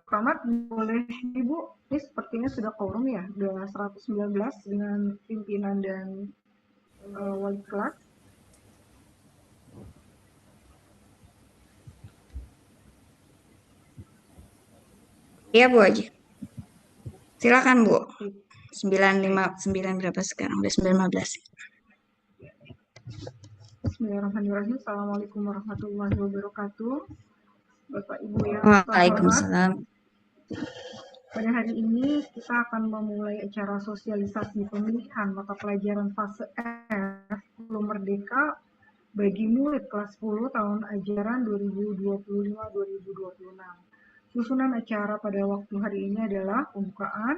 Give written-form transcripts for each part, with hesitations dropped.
Rahmat, boleh Ibu, ini sepertinya sudah quorum ya, sudah 119 dengan pimpinan dan wali kelas. Iya Bu Aji. Silakan Bu. 959 berapa sekarang? Udah 19. Bismillahirrahmanirrahim. Assalamualaikum warahmatullahi wabarakatuh. Bapak Ibu yang terhormat, Waalaikumsalam. pada hari ini kita akan memulai acara sosialisasi pemilihan mata pelajaran fase F Belum Merdeka bagi murid kelas 10 tahun ajaran 2025-2026. Susunan acara pada waktu hari ini adalah pembukaan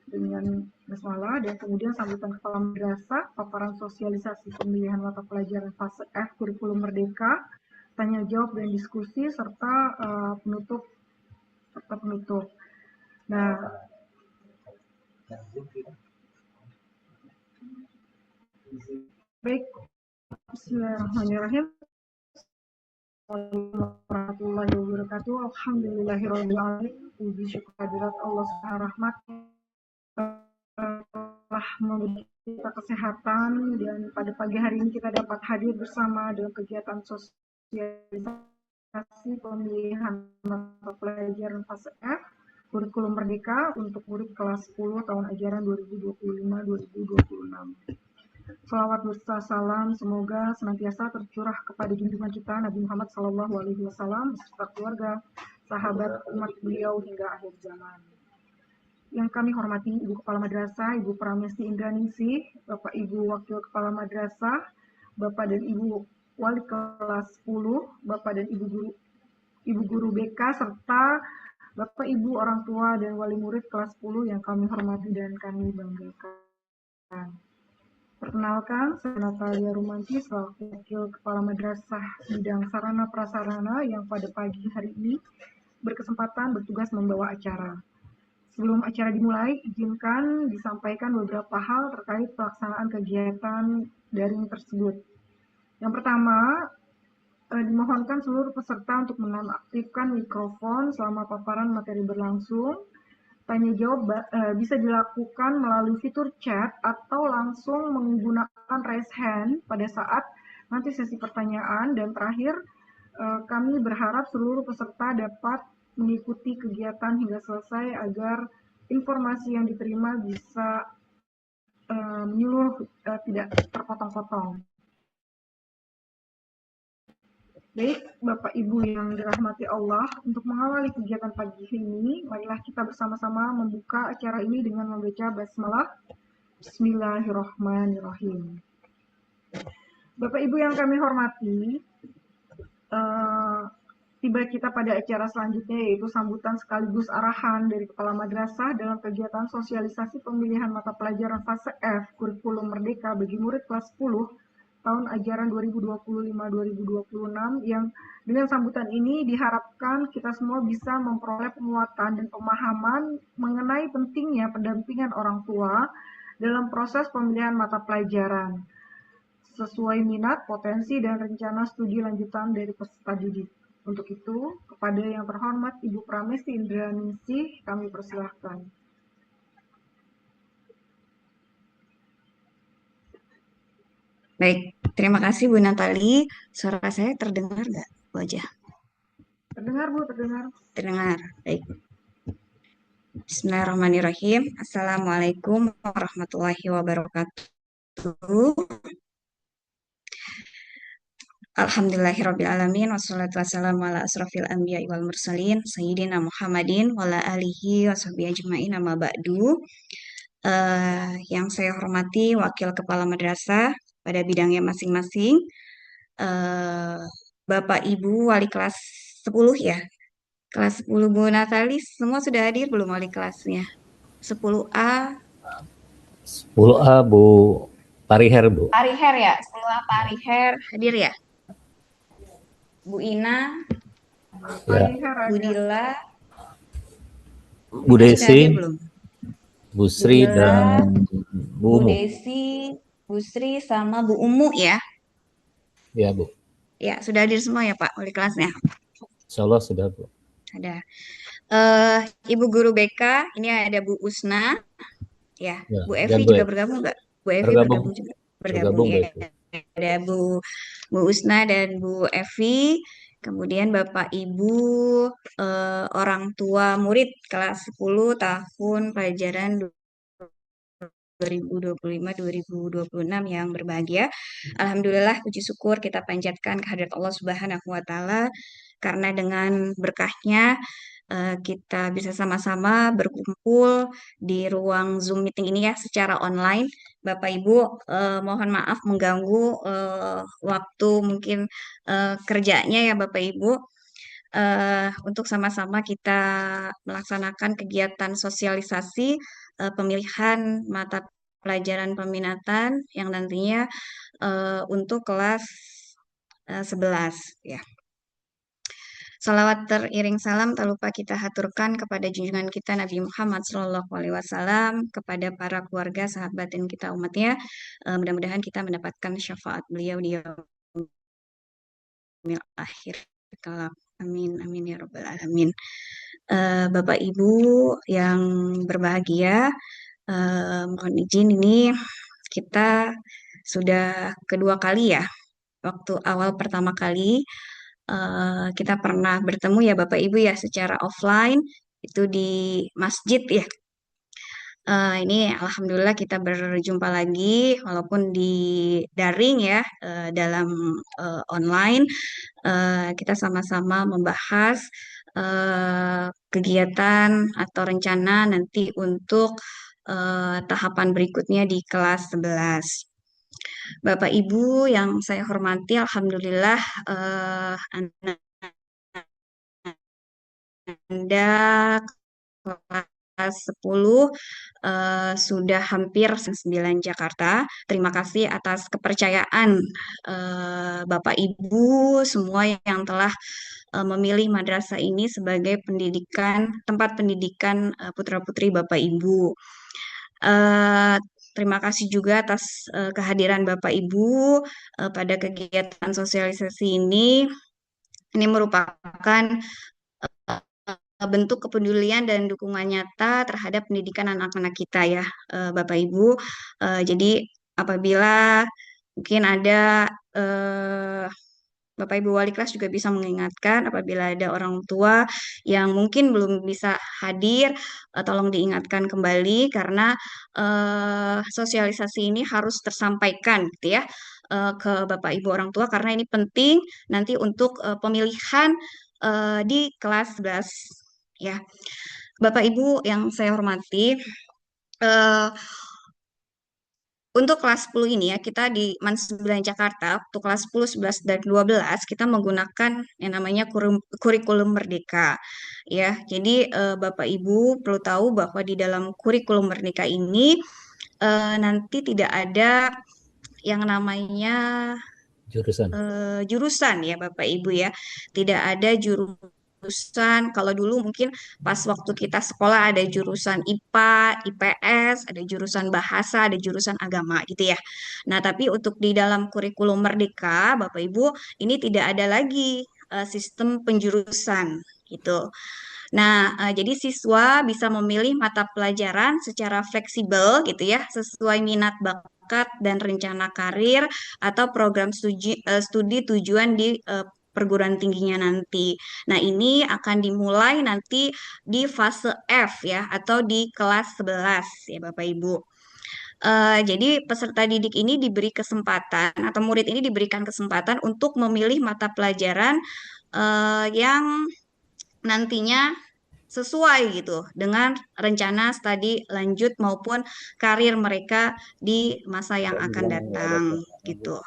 dengan basmalah dan kemudian sambutan kepala madrasah, paparan sosialisasi pemilihan mata pelajaran fase F kurikulum merdeka, tanya jawab dan diskusi serta penutup. Nah, baik, Bismillahirrahmanirrahim. Warahmatullahi wabarakatuh. Alhamdulillahirabbil alamin. Puji syukur hadirat Allah Subhanahu rahmat telah memberi kita kesehatan dan pada pagi hari ini kita dapat hadir bersama dalam kegiatan sosialisasi pemilihan mata pelajaran fase F kurikulum merdeka untuk murid kelas 10 tahun ajaran 2025-2026. Salawat berserta salam semoga senantiasa tercurah kepada junjungan kita Nabi Muhammad SAW beserta keluarga, sahabat, umat beliau hingga akhir zaman. Yang kami hormati Ibu Kepala Madrasah, Ibu Pramesti Indraningsih, Bapak Ibu Wakil Kepala Madrasah, Bapak dan Ibu Wali kelas 10, Bapak dan Ibu Guru BK, serta Bapak Ibu orang tua dan wali murid kelas 10 yang kami hormati dan kami banggakan. Perkenalkan, saya Natalia Rumanti selaku Wakil Kepala Madrasah Bidang Sarana Prasarana yang pada pagi hari ini berkesempatan bertugas membawa acara. Sebelum acara dimulai, izinkan disampaikan beberapa hal terkait pelaksanaan kegiatan daring tersebut. Yang pertama, dimohonkan seluruh peserta untuk menonaktifkan mikrofon selama paparan materi berlangsung. Tanya jawab bisa dilakukan melalui fitur chat atau langsung menggunakan raise hand pada saat nanti sesi pertanyaan. Dan terakhir, kami berharap seluruh peserta dapat mengikuti kegiatan hingga selesai agar informasi yang diterima bisa menyeluruh, tidak terpotong-potong. Baik, Bapak Ibu yang dirahmati Allah, untuk mengawali kegiatan pagi ini, marilah kita bersama-sama membuka acara ini dengan membaca basmalah. Bismillahirrahmanirrahim. Bapak Ibu yang kami hormati, tiba kita pada acara selanjutnya yaitu sambutan sekaligus arahan dari Kepala Madrasah dalam kegiatan sosialisasi pemilihan mata pelajaran fase F kurikulum merdeka bagi murid kelas 10 tahun ajaran 2025-2026 yang dengan sambutan ini diharapkan kita semua bisa memperoleh penguatan dan pemahaman mengenai pentingnya pendampingan orang tua dalam proses pemilihan mata pelajaran sesuai minat, potensi, dan rencana studi lanjutan dari peserta didik. Untuk itu, kepada yang terhormat Ibu Pramesti Indraningsih, kami persilahkan. Baik, terima kasih Bu Natali. Suara saya terdengar nggak Bu Aja? Terdengar Bu, terdengar. Terdengar. Baik. Bismillahirrahmanirrahim. Assalamualaikum warahmatullahi wabarakatuh. Alhamdulillahirrabbilalamin. Wassalatu wassalamu ala asrafil anbiya wal mursalin Sayyidina Muhammadin wala alihi washabihi ajma'in amma ba'du. Yang saya hormati Wakil Kepala Madrasah pada bidangnya masing-masing, Bapak Ibu Wali kelas 10 ya. Kelas 10 Bu Natali semua sudah hadir belum wali kelasnya? 10A. 10A Bu Pariher Bu. Pariher ya, 10A Pariher hadir ya? Bu Ina, Ya. Bu Dila, Bu Desi, belum? Bu Sri Bu Dila, dan Bu Bu Umu. Desi, Bu Sri sama Bu Umu ya? Ya Bu. Ya, sudah hadir semua ya Pak wali kelasnya? Insya Allah sudah Bu. ada. Ibu Guru BK, ini ada Bu Usna, ya. Ya, Bu Evi jago juga ya. bergabung nggak? Bu Evi Bergabung, bergabung juga. Bergabung bergabung ya. Mbak Evi. Ada Bu Usna dan Bu Evi. Kemudian Bapak Ibu orang tua murid kelas 10 tahun pelajaran 2025-2026 yang berbahagia. Alhamdulillah, puji syukur kita panjatkan kehadirat Allah Subhanahu wa Ta'ala, karena dengan berkahnya kita bisa sama-sama berkumpul di ruang Zoom meeting ini ya secara online. Bapak Ibu, mohon maaf mengganggu waktu mungkin kerjanya ya Bapak Ibu. Untuk sama-sama kita melaksanakan kegiatan sosialisasi pemilihan mata pelajaran peminatan yang nantinya untuk kelas 11 ya. Salawat teriring salam tak lupa kita haturkan kepada junjungan kita Nabi Muhammad SAW, kepada para keluarga, sahabat dan kita umatnya. Mudah-mudahan kita mendapatkan syafaat beliau di yaumil akhir kelak. Amin, amin ya rabbal alamin. Bapak Ibu yang berbahagia, mohon izin ini kita sudah kedua kali ya. Waktu awal pertama kali kita pernah bertemu ya Bapak Ibu ya secara offline itu di masjid ya. Ini alhamdulillah kita berjumpa lagi walaupun di daring ya dalam online. Kita sama-sama membahas kegiatan atau rencana nanti untuk tahapan berikutnya di kelas 11. Bapak Ibu yang saya hormati, alhamdulillah Anda kelas 10 sudah hampir 9 Jakarta. Terima kasih atas kepercayaan Bapak Ibu semua yang telah memilih madrasah ini sebagai tempat pendidikan putra-putri Bapak Ibu. Terima kasih juga atas kehadiran Bapak Ibu pada kegiatan sosialisasi ini. Ini merupakan bentuk kepedulian dan dukungan nyata terhadap pendidikan anak-anak kita ya, Bapak Ibu. Jadi apabila mungkin ada Bapak Ibu wali kelas juga bisa mengingatkan apabila ada orang tua yang mungkin belum bisa hadir, tolong diingatkan kembali karena sosialisasi ini harus tersampaikan gitu ya ke Bapak Ibu orang tua karena ini penting nanti untuk pemilihan di kelas 11 ya. Bapak Ibu yang saya hormati, untuk kelas 10 ini ya, kita di MAN 9 Jakarta, untuk kelas 10, 11, dan 12, kita menggunakan yang namanya kurikulum merdeka. Ya, jadi Bapak Ibu perlu tahu bahwa di dalam kurikulum merdeka ini nanti tidak ada yang namanya Jurusan. jurusan ya Bapak Ibu ya. Tidak ada jurusan, kalau dulu mungkin pas waktu kita sekolah ada jurusan IPA, IPS, ada jurusan bahasa, ada jurusan agama gitu ya. Nah, tapi untuk di dalam kurikulum Merdeka, Bapak Ibu, ini tidak ada lagi sistem penjurusan gitu. Nah, jadi siswa bisa memilih mata pelajaran secara fleksibel gitu ya, sesuai minat bakat dan rencana karir atau program studi tujuan di perguruan tingginya nanti. Nah, ini akan dimulai nanti di fase F ya, atau di kelas 11 ya Bapak Ibu. Jadi peserta didik ini diberi kesempatan atau murid ini diberikan kesempatan untuk memilih mata pelajaran yang nantinya sesuai gitu dengan rencana studi lanjut maupun karir mereka di masa yang akan datang gitu.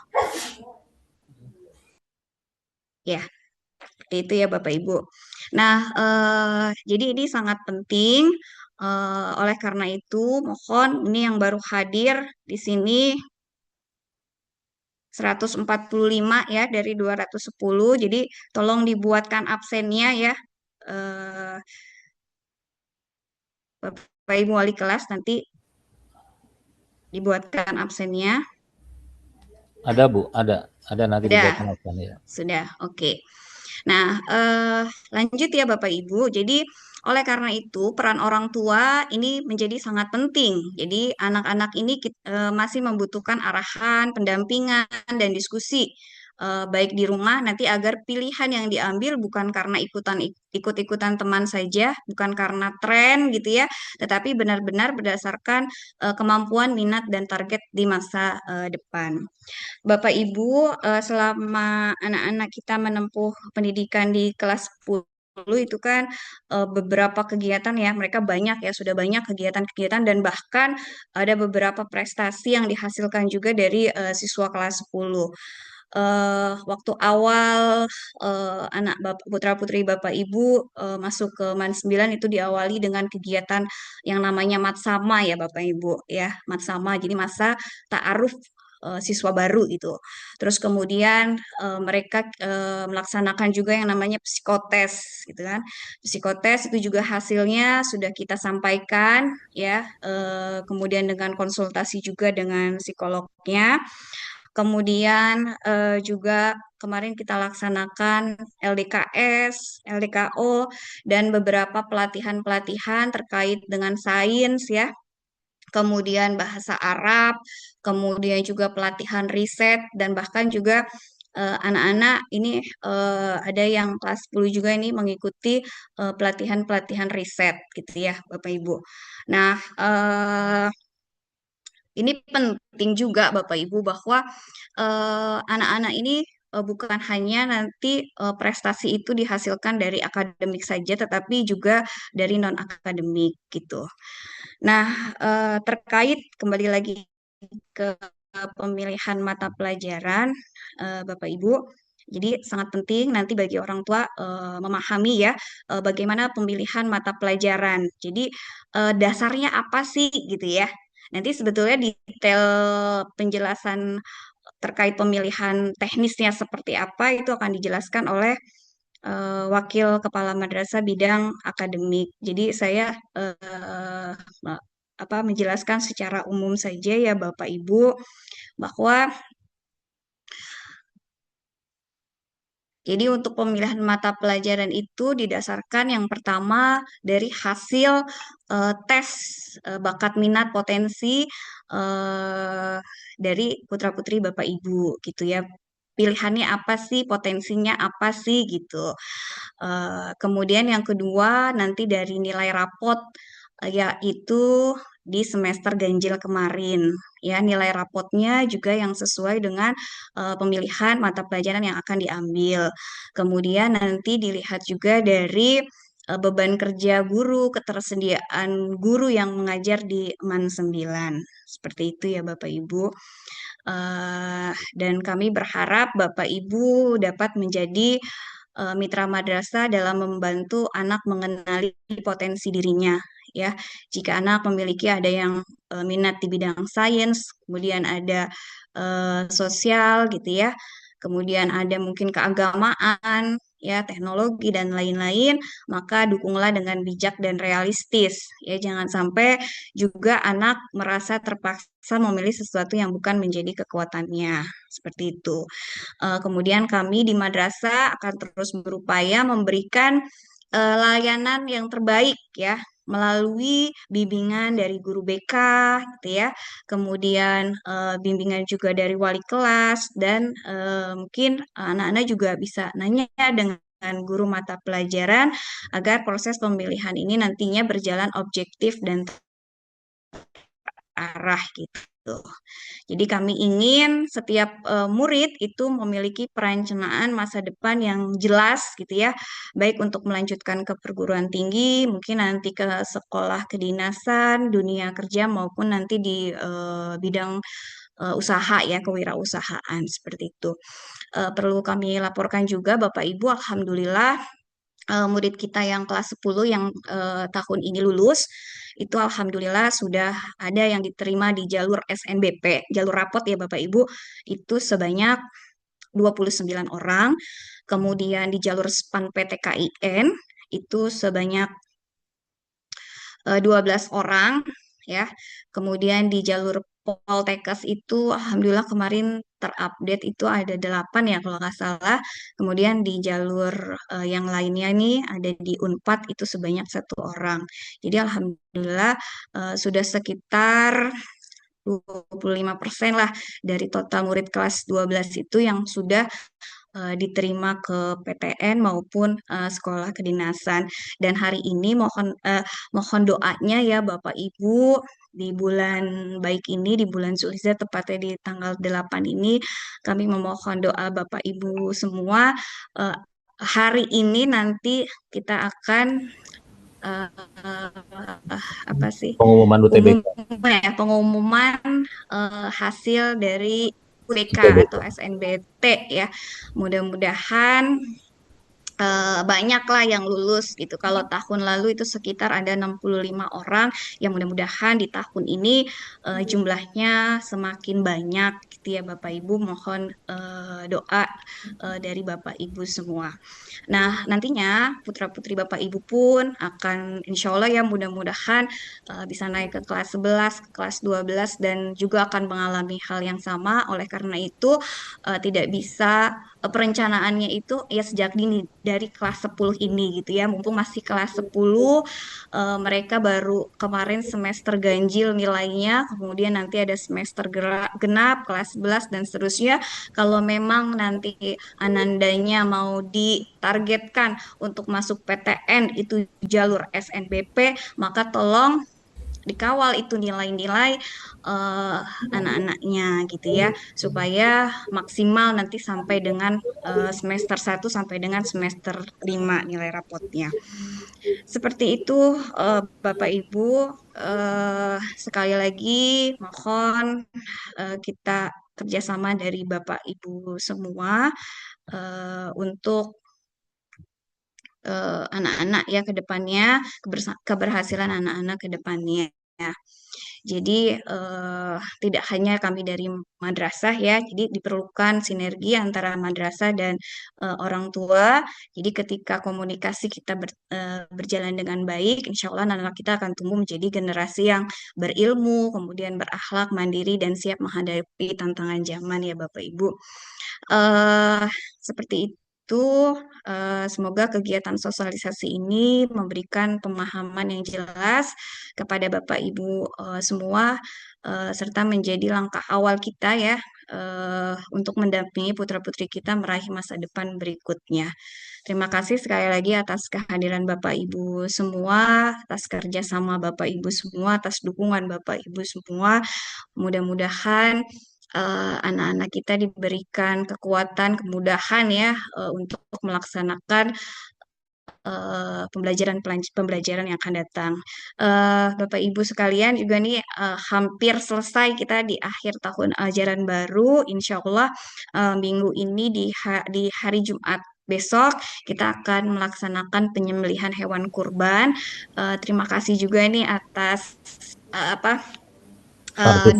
Ya, seperti itu ya Bapak Ibu. Nah, jadi ini sangat penting. Oleh karena itu, mohon ini yang baru hadir di sini 145 ya dari 210. Jadi tolong dibuatkan absennya ya. Bapak Ibu wali kelas nanti dibuatkan absennya. Ada Bu, ada nanti Sudah, dibuatkan absen ya. sudah, oke. Nah, lanjut ya Bapak Ibu. Jadi, oleh karena itu, peran orang tua ini menjadi sangat penting. Jadi, anak-anak ini masih membutuhkan arahan, pendampingan, dan diskusi. Baik di rumah nanti agar pilihan yang diambil bukan karena ikut-ikutan teman saja, bukan karena tren gitu ya, tetapi benar-benar berdasarkan kemampuan, minat, dan target di masa depan. Bapak Ibu, selama anak-anak kita menempuh pendidikan di kelas 10 itu kan beberapa kegiatan ya, mereka banyak ya, sudah banyak kegiatan-kegiatan dan bahkan ada beberapa prestasi yang dihasilkan juga dari siswa kelas 10. Waktu awal anak Bapak, putra-putri Bapak Ibu masuk ke MAN 9 itu diawali dengan kegiatan yang namanya Matsama ya Bapak Ibu ya, Matsama. Jadi masa ta'aruf siswa baru gitu. Terus kemudian mereka melaksanakan juga yang namanya psikotes gitu kan. Psikotes itu juga hasilnya sudah kita sampaikan ya. Kemudian dengan konsultasi juga dengan psikolognya. Kemudian juga kemarin kita laksanakan LDKS, LDKO, dan beberapa pelatihan-pelatihan terkait dengan sains ya, kemudian bahasa Arab, kemudian juga pelatihan riset, dan bahkan juga anak-anak ini ada yang kelas 10 juga ini mengikuti pelatihan-pelatihan riset gitu ya Bapak Ibu. Nah, ini penting juga Bapak Ibu bahwa anak-anak ini bukan hanya nanti prestasi itu dihasilkan dari akademik saja, tetapi juga dari non-akademik gitu. Nah, terkait kembali lagi ke pemilihan mata pelajaran, Bapak Ibu. Jadi sangat penting nanti bagi orang tua memahami ya bagaimana pemilihan mata pelajaran. Jadi dasarnya apa sih gitu ya. Nanti sebetulnya detail penjelasan terkait pemilihan teknisnya seperti apa itu akan dijelaskan oleh Wakil Kepala Madrasah bidang akademik. Jadi saya menjelaskan secara umum saja ya Bapak Ibu bahwa jadi untuk pemilihan mata pelajaran itu didasarkan yang pertama dari hasil tes bakat minat potensi eh, dari putra-putri Bapak Ibu gitu ya. Pilihannya apa sih, potensinya apa sih gitu. Kemudian yang kedua nanti dari nilai rapot yaitu di semester ganjil kemarin ya, nilai rapotnya juga yang sesuai dengan pemilihan mata pelajaran yang akan diambil. Kemudian nanti dilihat juga dari beban kerja guru, ketersediaan guru yang mengajar di MAN 9. Seperti itu ya Bapak Ibu. Dan kami berharap Bapak Ibu dapat menjadi mitra madrasah dalam membantu anak mengenali potensi dirinya ya. Jika anak memiliki ada yang minat di bidang sains, kemudian ada sosial gitu ya. Kemudian ada mungkin keagamaan, ya, teknologi dan lain-lain, maka dukunglah dengan bijak dan realistis. Ya, jangan sampai juga anak merasa terpaksa memilih sesuatu yang bukan menjadi kekuatannya. Seperti itu. Kemudian kami di madrasah akan terus berupaya memberikan layanan yang terbaik ya melalui bimbingan dari guru BK gitu ya. Kemudian bimbingan juga dari wali kelas dan mungkin anak-anak juga bisa nanya dengan guru mata pelajaran agar proses pemilihan ini nantinya berjalan objektif dan arah gitu. Jadi kami ingin setiap murid itu memiliki perencanaan masa depan yang jelas gitu ya, baik untuk melanjutkan ke perguruan tinggi, mungkin nanti ke sekolah kedinasan, dunia kerja maupun nanti di bidang usaha ya, kewirausahaan seperti itu. Perlu kami laporkan juga Bapak Ibu, alhamdulillah murid kita yang kelas 10 yang tahun ini lulus itu alhamdulillah sudah ada yang diterima di jalur SNBP, jalur rapot ya Bapak Ibu, itu sebanyak 29 orang. Kemudian di jalur SPAN PTKIN itu sebanyak 12 orang ya. Kemudian di jalur Poltekkes itu alhamdulillah kemarin terupdate itu ada 8 ya kalau nggak salah. Kemudian di jalur yang lainnya nih ada di Unpad itu sebanyak 1 orang. Jadi alhamdulillah sudah sekitar 25% lah dari total murid kelas 12 itu yang sudah diterima ke PTN maupun sekolah kedinasan. Dan hari ini mohon doanya ya Bapak Ibu di bulan baik ini, di bulan Zulhijjah tepatnya di tanggal 8 ini, kami memohon doa Bapak Ibu semua. eh, Hari ini nanti kita akan apa sih, Pengumuman UTBK. pengumuman hasil dari UTBK UTBK. atau SNBT ya. Mudah-mudahan banyak lah yang lulus gitu. Kalau tahun lalu itu sekitar ada 65 orang, yang mudah-mudahan di tahun ini jumlahnya semakin banyak gitu ya Bapak Ibu. Mohon doa dari Bapak Ibu semua. Nah, nantinya putra-putri Bapak Ibu pun akan insya Allah ya mudah-mudahan bisa naik ke kelas 11, ke kelas 12 dan juga akan mengalami hal yang sama. Oleh karena itu tidak bisa perencanaannya itu ya sejak dini dari kelas 10 ini gitu ya. Mumpung masih kelas 10 mereka baru kemarin semester ganjil nilainya, kemudian nanti ada semester genap kelas 11 dan seterusnya. Kalau memang nanti anandanya mau ditargetkan untuk masuk PTN itu jalur SNBP, maka tolong dikawal itu nilai-nilai anak-anaknya gitu ya, supaya maksimal nanti sampai dengan semester 1 sampai dengan semester 5 nilai rapotnya. Seperti itu Bapak Ibu, sekali lagi mohon kita kerjasama dari Bapak Ibu semua untuk anak-anak ya ke depannya, keberhasilan anak-anak ke depannya. Jadi tidak hanya kami dari madrasah ya, jadi diperlukan sinergi antara madrasah dan orang tua. Jadi ketika komunikasi kita berjalan dengan baik, insya Allah anak-anak kita akan tumbuh menjadi generasi yang berilmu, kemudian berakhlak, mandiri, dan siap menghadapi tantangan zaman ya Bapak Ibu. Eh, Seperti itu, semoga kegiatan sosialisasi ini memberikan pemahaman yang jelas kepada Bapak Ibu semua, serta menjadi langkah awal kita ya untuk mendampingi putra-putri kita meraih masa depan berikutnya. Terima kasih sekali lagi atas kehadiran Bapak Ibu semua, atas kerjasama Bapak Ibu semua, atas dukungan Bapak Ibu semua. Mudah-mudahan anak-anak kita diberikan kekuatan, kemudahan ya untuk melaksanakan pembelajaran yang akan datang. Bapak Ibu sekalian juga nih hampir selesai kita di akhir tahun ajaran baru. Insya Allah minggu ini di hari Jumat besok kita akan melaksanakan penyembelihan hewan kurban. Terima kasih juga nih atas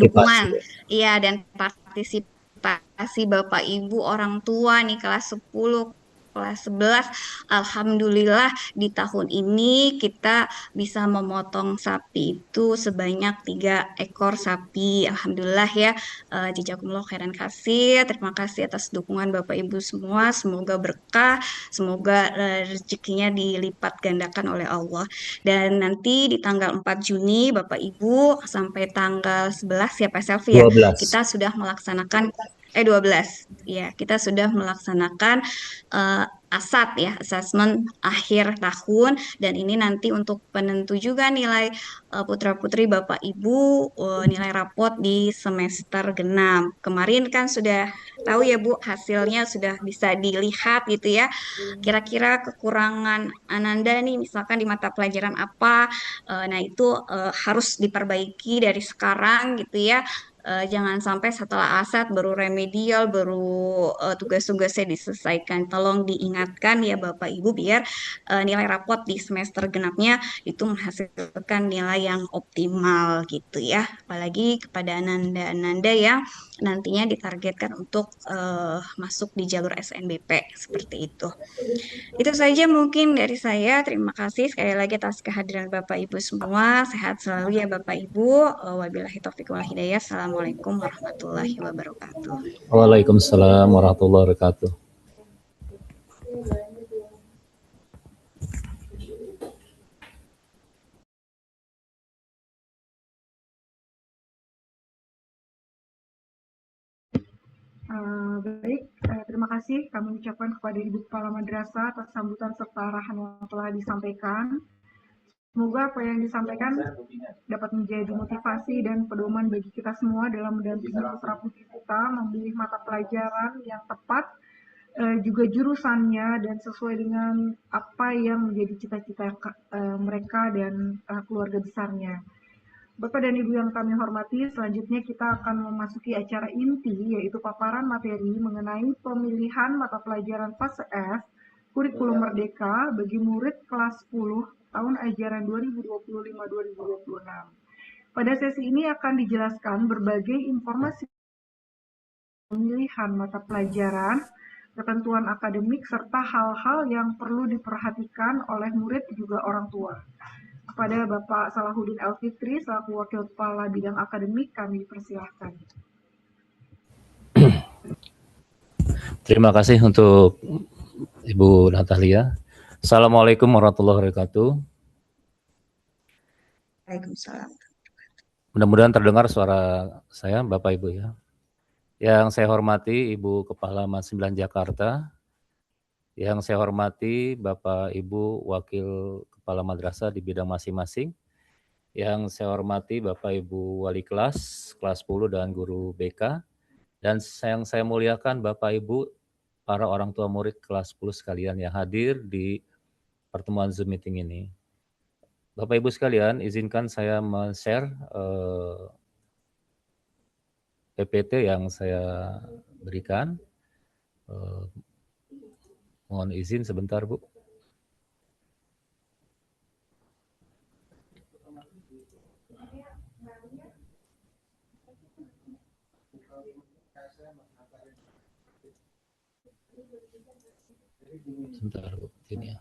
dukungan, iya, dan partisipasi Bapak Ibu orang tua nih kelas 10, kelas 11. Alhamdulillah di tahun ini kita bisa memotong sapi itu sebanyak 3 ekor sapi. Alhamdulillah ya. Jazakumullah khairan kasih. Terima kasih atas dukungan Bapak Ibu semua. Semoga berkah, semoga rezekinya dilipat gandakan oleh Allah. Dan nanti di tanggal 4 Juni Bapak Ibu sampai tanggal 11 ya Pak Selvi ya, 12. kita sudah melaksanakan 12 ya, kita sudah melaksanakan ASAT ya, asesmen akhir tahun, dan ini nanti untuk penentu juga nilai putra-putri Bapak Ibu nilai rapot di semester genap. Kemarin kan sudah tahu ya Bu, hasilnya sudah bisa dilihat gitu ya. Kira-kira kekurangan Ananda nih misalkan di mata pelajaran apa, nah itu harus diperbaiki dari sekarang gitu ya. Jangan sampai setelah ASAT baru remedial, baru tugas-tugasnya diselesaikan. Tolong diingatkan ya Bapak Ibu biar nilai rapot di semester genapnya itu menghasilkan nilai yang optimal gitu ya. Apalagi kepada Ananda-Ananda yang nantinya ditargetkan untuk masuk di jalur SNBP seperti itu. Itu saja mungkin dari saya. Terima kasih sekali lagi atas kehadiran Bapak Ibu semua. Sehat selalu ya Bapak Ibu. Wabillahi taufiq wal hidayah. Assalamualaikum warahmatullahi wabarakatuh. Waalaikumsalam warahmatullahi wabarakatuh. Baik, terima kasih kami ucapkan kepada Ibu Kepala Madrasah atas sambutan serta arahan yang telah disampaikan. Semoga apa yang disampaikan dapat menjadi motivasi dan pedoman bagi kita semua dalam mendampingi putra-putri kita memilih mata pelajaran yang tepat, juga jurusannya dan sesuai dengan apa yang menjadi cita-cita mereka dan keluarga besarnya. Bapak dan Ibu yang kami hormati, selanjutnya kita akan memasuki acara inti, yaitu paparan materi mengenai pemilihan mata pelajaran fase F, kurikulum merdeka bagi murid kelas 10 tahun ajaran 2025-2026. Pada sesi ini akan dijelaskan berbagai informasi pemilihan mata pelajaran, ketentuan akademik, serta hal-hal yang perlu diperhatikan oleh murid juga orang tua. Kepada Bapak Salahuddin Elfitri selaku Wakil Kepala Bidang Akademik, kami persilahkan. Terima kasih untuk Ibu Natalia. Assalamualaikum warahmatullahi wabarakatuh. Waalaikumsalam. Mudah-mudahan terdengar suara saya, Bapak Ibu ya. Yang saya hormati Ibu Kepala MAS 9 Jakarta. Yang saya hormati Bapak Ibu Wakil Kepala Madrasah di bidang masing-masing. Yang saya hormati Bapak Ibu Wali kelas 10 dan guru BK. Dan yang saya muliakan Bapak Ibu para orang tua murid kelas 10 sekalian yang hadir di pertemuan Zoom meeting ini. Bapak Ibu sekalian, izinkan saya men-share PPT yang saya berikan. Mohon izin sebentar, Bu. Sebentar, Bu. Ini ya.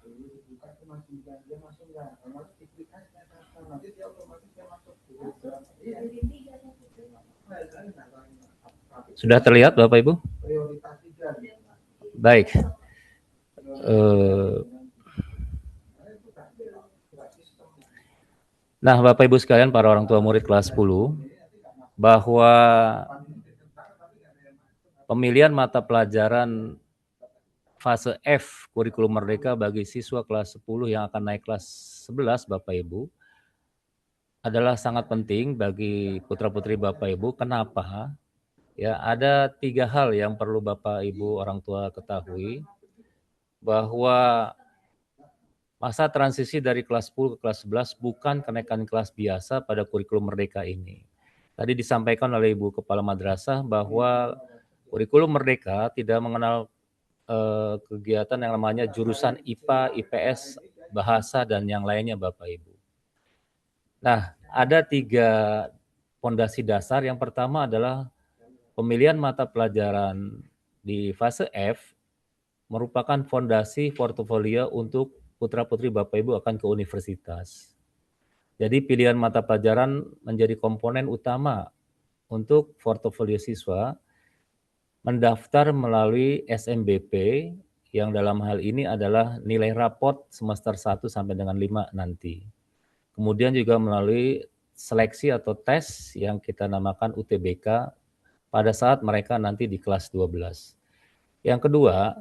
Sudah terlihat Bapak Ibu? Baik. Nah, Bapak Ibu sekalian, para orang tua murid kelas 10, bahwa pemilihan mata pelajaran fase F kurikulum merdeka bagi siswa kelas 10 yang akan naik kelas 11, Bapak Ibu, adalah sangat penting bagi putra-putri Bapak Ibu. Kenapa? Ya, ada 3 hal yang perlu Bapak Ibu orang tua ketahui, bahwa masa transisi dari kelas 10 ke kelas 11 bukan kenaikan kelas biasa pada kurikulum merdeka ini. Tadi disampaikan oleh Ibu Kepala Madrasah bahwa kurikulum merdeka tidak mengenal kegiatan yang namanya jurusan IPA, IPS, bahasa, dan yang lainnya Bapak Ibu. Nah, ada 3 fondasi dasar. Yang pertama adalah pemilihan mata pelajaran di fase F merupakan fondasi portofolio untuk putra-putri Bapak Ibu akan ke universitas. Jadi pilihan mata pelajaran menjadi komponen utama untuk portofolio siswa mendaftar melalui SNBP yang dalam hal ini adalah nilai raport semester 1 sampai dengan 5 nanti. Kemudian juga melalui seleksi atau tes yang kita namakan UTBK pada saat mereka nanti di kelas 12. Yang kedua,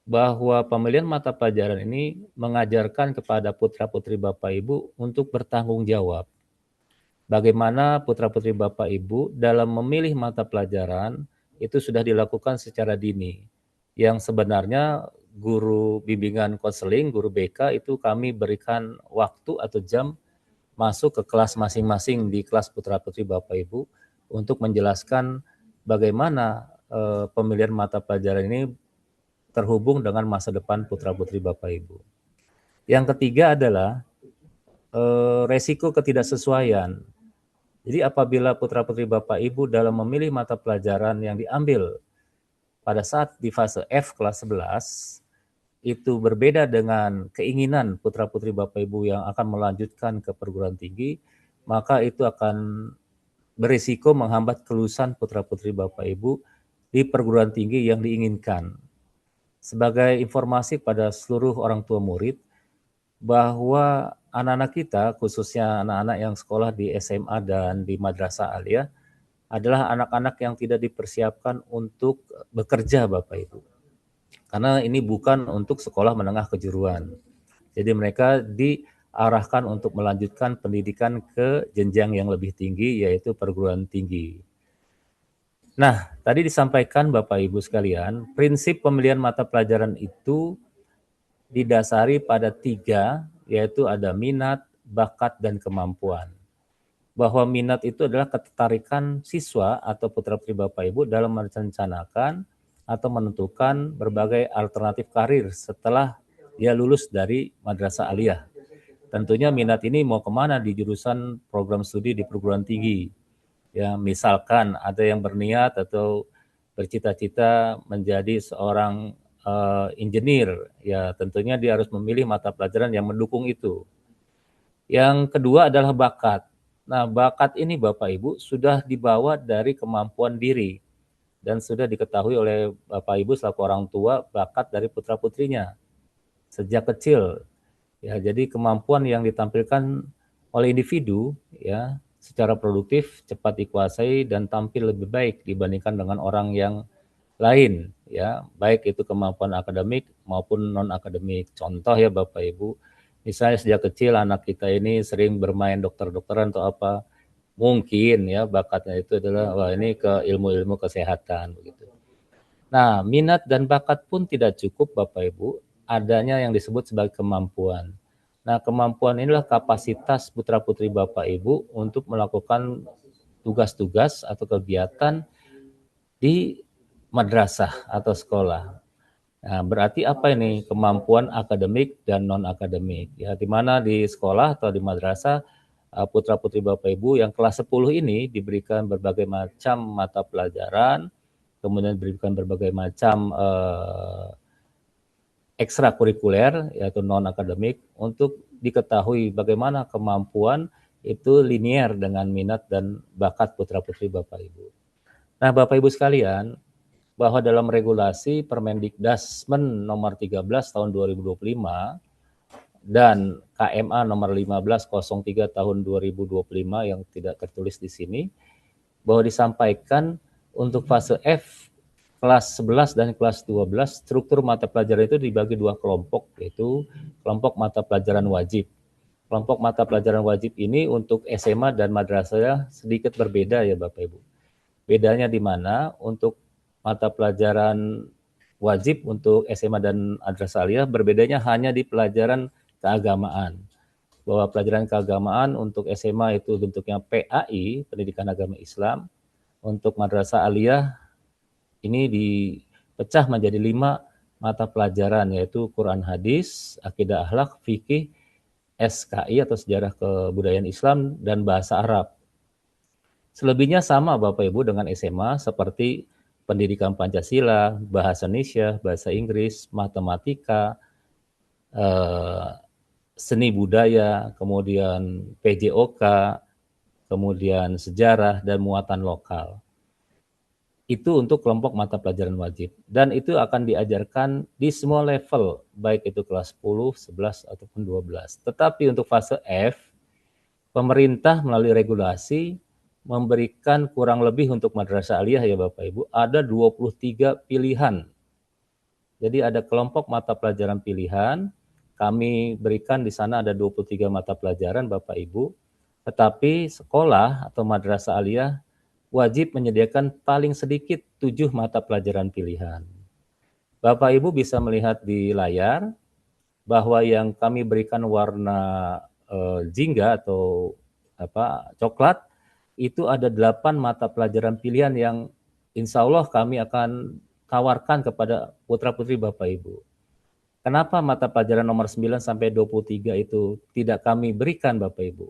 bahwa pemilihan mata pelajaran ini mengajarkan kepada putra-putri Bapak Ibu untuk bertanggung jawab. Bagaimana putra-putri Bapak Ibu dalam memilih mata pelajaran itu sudah dilakukan secara dini. Yang sebenarnya guru bimbingan konseling, guru BK itu kami berikan waktu atau jam masuk ke kelas masing-masing di kelas putra-putri Bapak Ibu untuk menjelaskan bagaimana pemilihan mata pelajaran ini terhubung dengan masa depan putra-putri Bapak Ibu. Yang ketiga adalah resiko ketidaksesuaian. Jadi apabila putra-putri Bapak Ibu dalam memilih mata pelajaran yang diambil pada saat di fase F kelas 11, itu berbeda dengan keinginan putra-putri Bapak Ibu yang akan melanjutkan ke perguruan tinggi, maka itu akan berisiko menghambat kelulusan putra-putri Bapak Ibu di perguruan tinggi yang diinginkan. Sebagai informasi pada seluruh orang tua murid, bahwa anak-anak kita, khususnya anak-anak yang sekolah di SMA dan di Madrasah Aliyah, adalah anak-anak yang tidak dipersiapkan untuk bekerja Bapak Ibu. Karena ini bukan untuk sekolah menengah kejuruan. Jadi mereka diarahkan untuk melanjutkan pendidikan ke jenjang yang lebih tinggi, yaitu perguruan tinggi. Nah, tadi disampaikan Bapak Ibu sekalian, prinsip pemilihan mata pelajaran itu didasari pada 3, yaitu ada minat, bakat, dan kemampuan. Bahwa minat itu adalah ketertarikan siswa atau putra-putri Bapak Ibu dalam merencanakan atau menentukan berbagai alternatif karir setelah dia lulus dari Madrasah Aliyah. Tentunya minat ini mau kemana di jurusan program studi di perguruan tinggi. Ya, misalkan ada yang berniat atau bercita-cita menjadi seorang engineer, ya tentunya dia harus memilih mata pelajaran yang mendukung itu. Yang kedua adalah bakat. Nah, bakat ini Bapak Ibu sudah dibawa dari kemampuan diri dan sudah diketahui oleh Bapak Ibu selaku orang tua bakat dari putra-putrinya sejak kecil. Ya, jadi kemampuan yang ditampilkan oleh individu ya secara produktif cepat dikuasai dan tampil lebih baik dibandingkan dengan orang yang lain ya, baik itu kemampuan akademik maupun non akademik. Contoh ya Bapak Ibu, misalnya sejak kecil anak kita ini sering bermain dokter-dokteran atau apa, mungkin ya bakatnya itu adalah wah ini ke ilmu-ilmu kesehatan begitu. Nah, minat dan bakat pun tidak cukup Bapak Ibu, adanya yang disebut sebagai kemampuan. Nah, kemampuan inilah kapasitas putra-putri Bapak Ibu untuk melakukan tugas-tugas atau kegiatan di madrasah atau sekolah. Nah, berarti apa ini? Kemampuan akademik dan non-akademik. Ya, di mana di sekolah atau di madrasah putra-putri Bapak Ibu yang kelas 10 ini diberikan berbagai macam mata pelajaran, kemudian diberikan berbagai macam ekstrakurikuler yaitu non-akademik untuk diketahui bagaimana kemampuan itu linier dengan minat dan bakat putra-putri Bapak Ibu. Nah, Bapak Ibu sekalian, bahwa dalam regulasi Permendikdasmen nomor 13 tahun 2025 dan KMA nomor 1503 tahun 2025 yang tidak tertulis di sini, bahwa disampaikan untuk fase F kelas 11 dan kelas 12 struktur mata pelajaran itu dibagi 2 kelompok, yaitu kelompok mata pelajaran wajib. Kelompok mata pelajaran wajib ini untuk SMA dan madrasah sedikit berbeda ya Bapak Ibu. Bedanya di mana? Untuk mata pelajaran wajib untuk SMA dan madrasah aliyah berbedanya hanya di pelajaran keagamaan. Bahwa pelajaran keagamaan untuk SMA itu bentuknya PAI, Pendidikan Agama Islam. Untuk madrasah aliyah ini dipecah menjadi 5 mata pelajaran, yaitu Quran Hadis, Akidah Akhlak, Fikih, SKI atau Sejarah Kebudayaan Islam, dan Bahasa Arab. Selebihnya sama Bapak Ibu dengan SMA seperti pendidikan Pancasila, bahasa Indonesia, bahasa Inggris, matematika, seni budaya, kemudian PJOK, kemudian sejarah dan muatan lokal. Itu untuk kelompok mata pelajaran wajib. Dan itu akan diajarkan di semua level, baik itu kelas 10, 11, ataupun 12. Tetapi untuk fase F, pemerintah melalui regulasi memberikan kurang lebih untuk madrasah aliyah ya Bapak Ibu, ada 23 pilihan. Jadi ada kelompok mata pelajaran pilihan, kami berikan di sana ada 23 mata pelajaran Bapak Ibu, tetapi sekolah atau madrasah aliyah wajib menyediakan paling sedikit 7 mata pelajaran pilihan. Bapak Ibu bisa melihat di layar bahwa yang kami berikan warna jingga atau coklat itu ada 8 mata pelajaran pilihan yang insya Allah kami akan tawarkan kepada putra-putri Bapak Ibu. Kenapa mata pelajaran nomor 9 sampai 23 itu tidak kami berikan Bapak Ibu?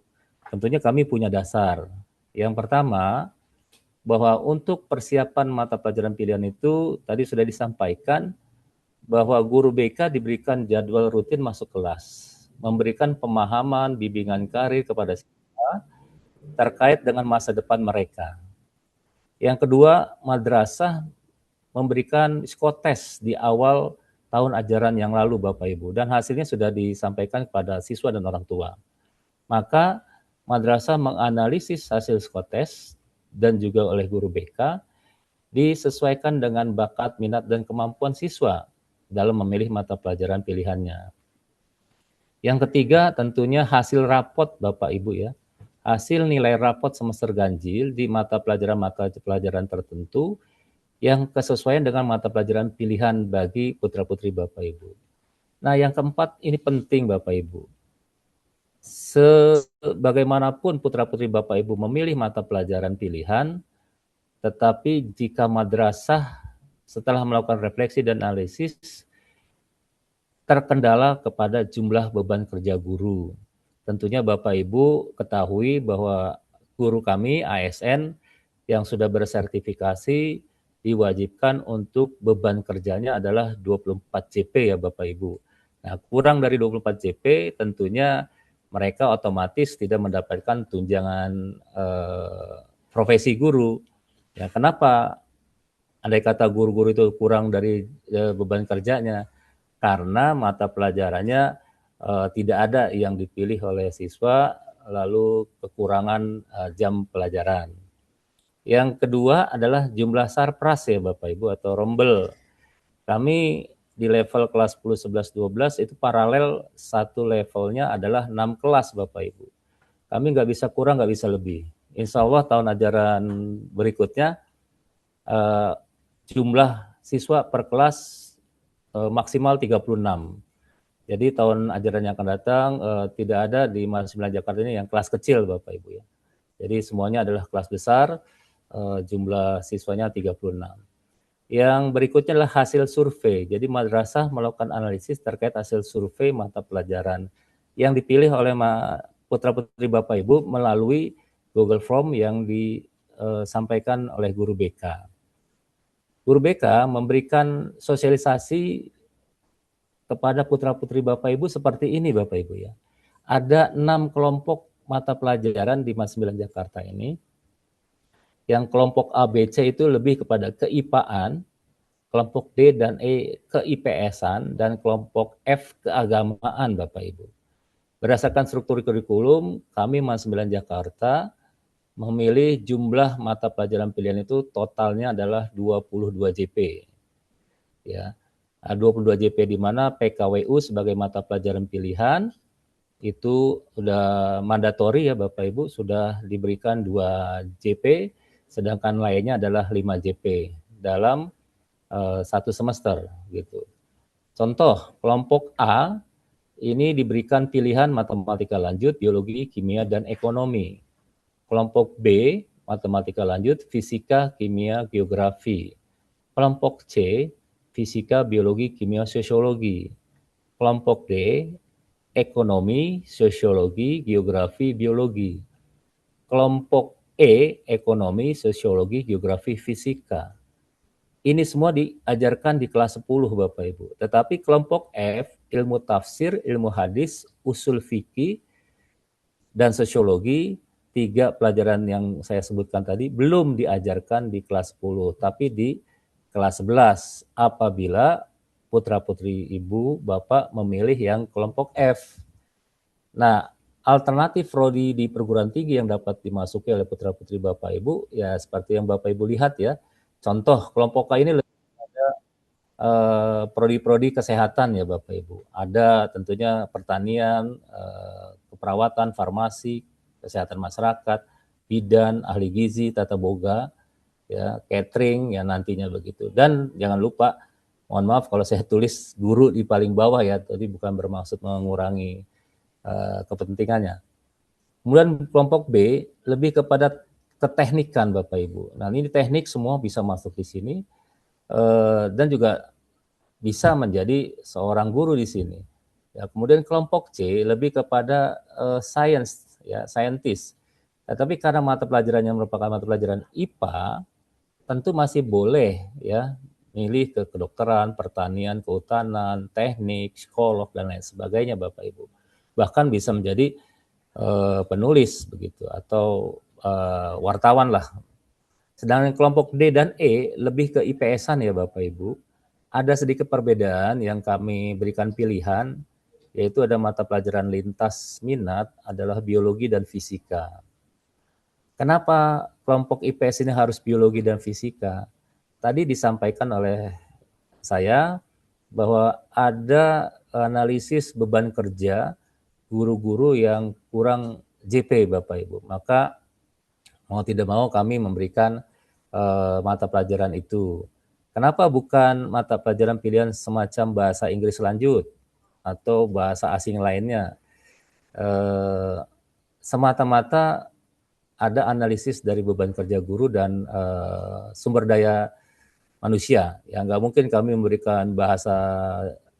Tentunya kami punya dasar. Yang pertama, bahwa untuk persiapan mata pelajaran pilihan itu tadi sudah disampaikan bahwa guru BK diberikan jadwal rutin masuk kelas, memberikan pemahaman, bimbingan karir kepada siswa terkait dengan masa depan mereka. Yang kedua, madrasah memberikan psikotes di awal tahun ajaran yang lalu Bapak Ibu, dan hasilnya sudah disampaikan kepada siswa dan orang tua. Maka madrasah menganalisis hasil psikotes dan juga oleh guru BK disesuaikan dengan bakat, minat, dan kemampuan siswa dalam memilih mata pelajaran pilihannya. Yang ketiga tentunya hasil rapot Bapak Ibu ya. Hasil nilai rapot semester ganjil di mata pelajaran tertentu yang kesesuaian dengan mata pelajaran pilihan bagi putra-putri Bapak Ibu. Nah, yang keempat ini penting Bapak Ibu. Sebagaimanapun putra-putri Bapak Ibu memilih mata pelajaran pilihan, tetapi jika madrasah setelah melakukan refleksi dan analisis terkendala kepada jumlah beban kerja guru. Tentunya Bapak Ibu ketahui bahwa guru kami ASN yang sudah bersertifikasi diwajibkan untuk beban kerjanya adalah 24 JP ya Bapak Ibu. Nah, kurang dari 24 JP tentunya mereka otomatis tidak mendapatkan tunjangan profesi guru. Ya, kenapa? Andai kata guru-guru itu kurang dari beban kerjanya, karena mata pelajarannya tidak ada yang dipilih oleh siswa, lalu kekurangan jam pelajaran. Yang kedua adalah jumlah sarpras ya Bapak Ibu atau rombel. Kami di level kelas 10, 11, 12 itu paralel satu levelnya adalah 6 kelas Bapak Ibu. Kami nggak bisa kurang, nggak bisa lebih. Insya Allah tahun ajaran berikutnya jumlah siswa per kelas maksimal 36. Jadi tahun ajaran yang akan datang tidak ada di Mas 9 Jakarta ini yang kelas kecil Bapak Ibu ya. Jadi semuanya adalah kelas besar, jumlah siswanya 36. Yang berikutnya adalah hasil survei. Jadi madrasah melakukan analisis terkait hasil survei mata pelajaran yang dipilih oleh putra-putri Bapak Ibu melalui Google Form yang disampaikan oleh guru BK. Guru BK memberikan sosialisasi kepada putra-putri Bapak Ibu seperti ini Bapak Ibu ya. Ada 6 kelompok mata pelajaran di Mas 9 Jakarta ini. Yang kelompok A, B, C itu lebih kepada keIPA-an, kelompok D dan E ke-IPS-an, dan kelompok F keagamaan Bapak Ibu. Berdasarkan struktur kurikulum, kami Mas 9 Jakarta memilih jumlah mata pelajaran pilihan itu totalnya adalah 22 JP. Ya. 22 JP di mana PKWU sebagai mata pelajaran pilihan itu sudah mandatori ya Bapak Ibu, sudah diberikan 2 JP, sedangkan lainnya adalah 5 JP dalam satu semester gitu. Contoh, kelompok A ini diberikan pilihan matematika lanjut, biologi, kimia, dan ekonomi. Kelompok B, matematika lanjut, fisika, kimia, geografi. Kelompok C, fisika, biologi, kimia, sosiologi. Kelompok D, ekonomi, sosiologi, geografi, biologi. Kelompok E, ekonomi, sosiologi, geografi, fisika. Ini semua diajarkan di kelas 10 Bapak Ibu. Tetapi kelompok F, ilmu tafsir, ilmu hadis, usul fikih, dan sosiologi, 3 pelajaran yang saya sebutkan tadi belum diajarkan di kelas 10, tapi di kelas 11 apabila putra-putri ibu bapak memilih yang kelompok F. Nah, alternatif prodi di perguruan tinggi yang dapat dimasuki oleh putra-putri bapak ibu ya seperti yang bapak ibu lihat ya. Contoh kelompok K ini lebih ada prodi-prodi kesehatan ya bapak ibu. Ada tentunya pertanian, keperawatan, farmasi, kesehatan masyarakat, bidan, ahli gizi, tata boga, ya, catering ya nantinya begitu. Dan jangan lupa, mohon maaf kalau saya tulis guru di paling bawah ya, tadi bukan bermaksud mengurangi kepentingannya. Kemudian kelompok B lebih kepada keteknikan Bapak Ibu. Nah ini teknik semua bisa masuk di sini dan juga bisa menjadi seorang guru di sini. Ya, kemudian kelompok C lebih kepada science ya, scientist. Nah, tapi karena mata pelajarannya merupakan mata pelajaran IPA, tentu masih boleh ya milih ke kedokteran, pertanian, kehutanan, teknik, psikolog dan lain sebagainya Bapak Ibu. Bahkan bisa menjadi penulis begitu atau wartawan lah. Sedangkan kelompok D dan E lebih ke IPS-an ya Bapak Ibu. Ada sedikit perbedaan yang kami berikan pilihan, yaitu ada mata pelajaran lintas minat adalah biologi dan fisika. Kenapa kelompok IPS ini harus biologi dan fisika? Tadi disampaikan oleh saya bahwa ada analisis beban kerja guru-guru yang kurang JP Bapak Ibu. Maka mau tidak mau kami memberikan mata pelajaran itu. Kenapa bukan mata pelajaran pilihan semacam bahasa Inggris lanjut atau bahasa asing lainnya? Semata-mata ada analisis dari beban kerja guru dan sumber daya manusia. Ya, nggak mungkin kami memberikan bahasa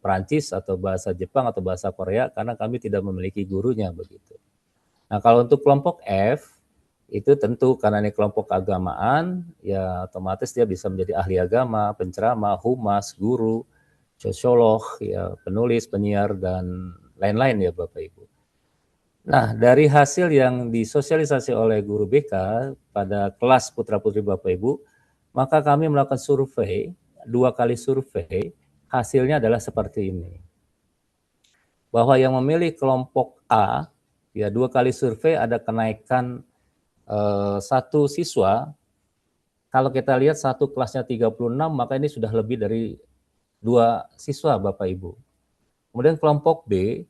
Perancis atau bahasa Jepang atau bahasa Korea karena kami tidak memiliki gurunya begitu. Nah, kalau untuk kelompok F itu tentu karena ini kelompok keagamaan, ya otomatis dia bisa menjadi ahli agama, penceramah, humas, guru, sosiolog, ya penulis, penyiar dan lain-lain ya Bapak Ibu. Nah, dari hasil yang disosialisasi oleh guru BK pada kelas putra-putri Bapak Ibu, maka kami melakukan survei, 2 kali survei, hasilnya adalah seperti ini. Bahwa yang memilih kelompok A, ya 2 kali survei ada kenaikan 1 siswa. Kalau kita lihat satu kelasnya 36, maka ini sudah lebih dari 2 siswa Bapak Ibu. Kemudian kelompok B,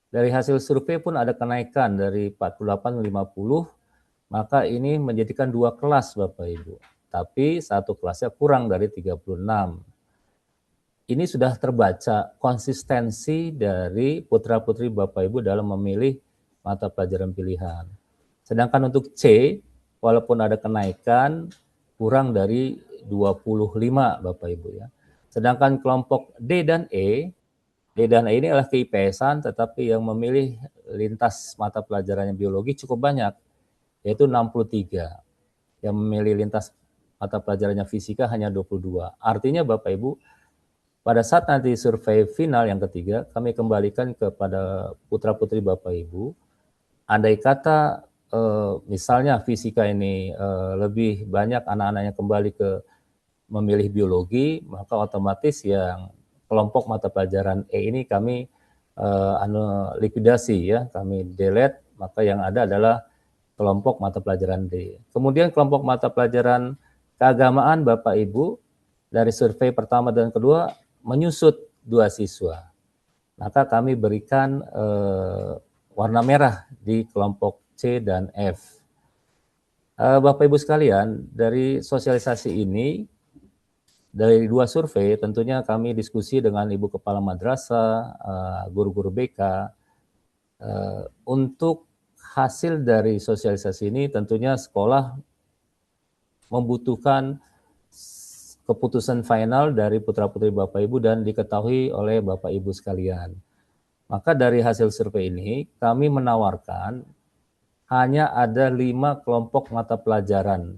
dari hasil survei pun ada kenaikan dari 48 ke 50, maka ini menjadikan 2 kelas Bapak Ibu. Tapi satu kelasnya kurang dari 36. Ini sudah terbaca konsistensi dari putra-putri Bapak Ibu dalam memilih mata pelajaran pilihan. Sedangkan untuk C, walaupun ada kenaikan, kurang dari 25 Bapak Ibu ya. Sedangkan kelompok D dan E ini adalah ke-IPS-an, tetapi yang memilih lintas mata pelajarannya biologi cukup banyak, yaitu 63. Yang memilih lintas mata pelajarannya fisika hanya 22. Artinya Bapak Ibu, pada saat nanti survei final yang ketiga, kami kembalikan kepada putra-putri Bapak Ibu, andai kata misalnya fisika ini lebih banyak anak-anaknya kembali ke memilih biologi, maka otomatis yang kelompok mata pelajaran E ini kami likuidasi ya, kami delete, maka yang ada adalah kelompok mata pelajaran D. Kemudian kelompok mata pelajaran keagamaan Bapak Ibu dari survei pertama dan kedua menyusut 2 siswa. Maka kami berikan warna merah di kelompok C dan F. Bapak Ibu sekalian, dari sosialisasi ini, dari 2 survei, tentunya kami diskusi dengan Ibu Kepala Madrasah, guru-guru BK, untuk hasil dari sosialisasi ini tentunya sekolah membutuhkan keputusan final dari putra-putri Bapak Ibu dan diketahui oleh Bapak Ibu sekalian. Maka dari hasil survei ini, kami menawarkan hanya ada 5 kelompok mata pelajaran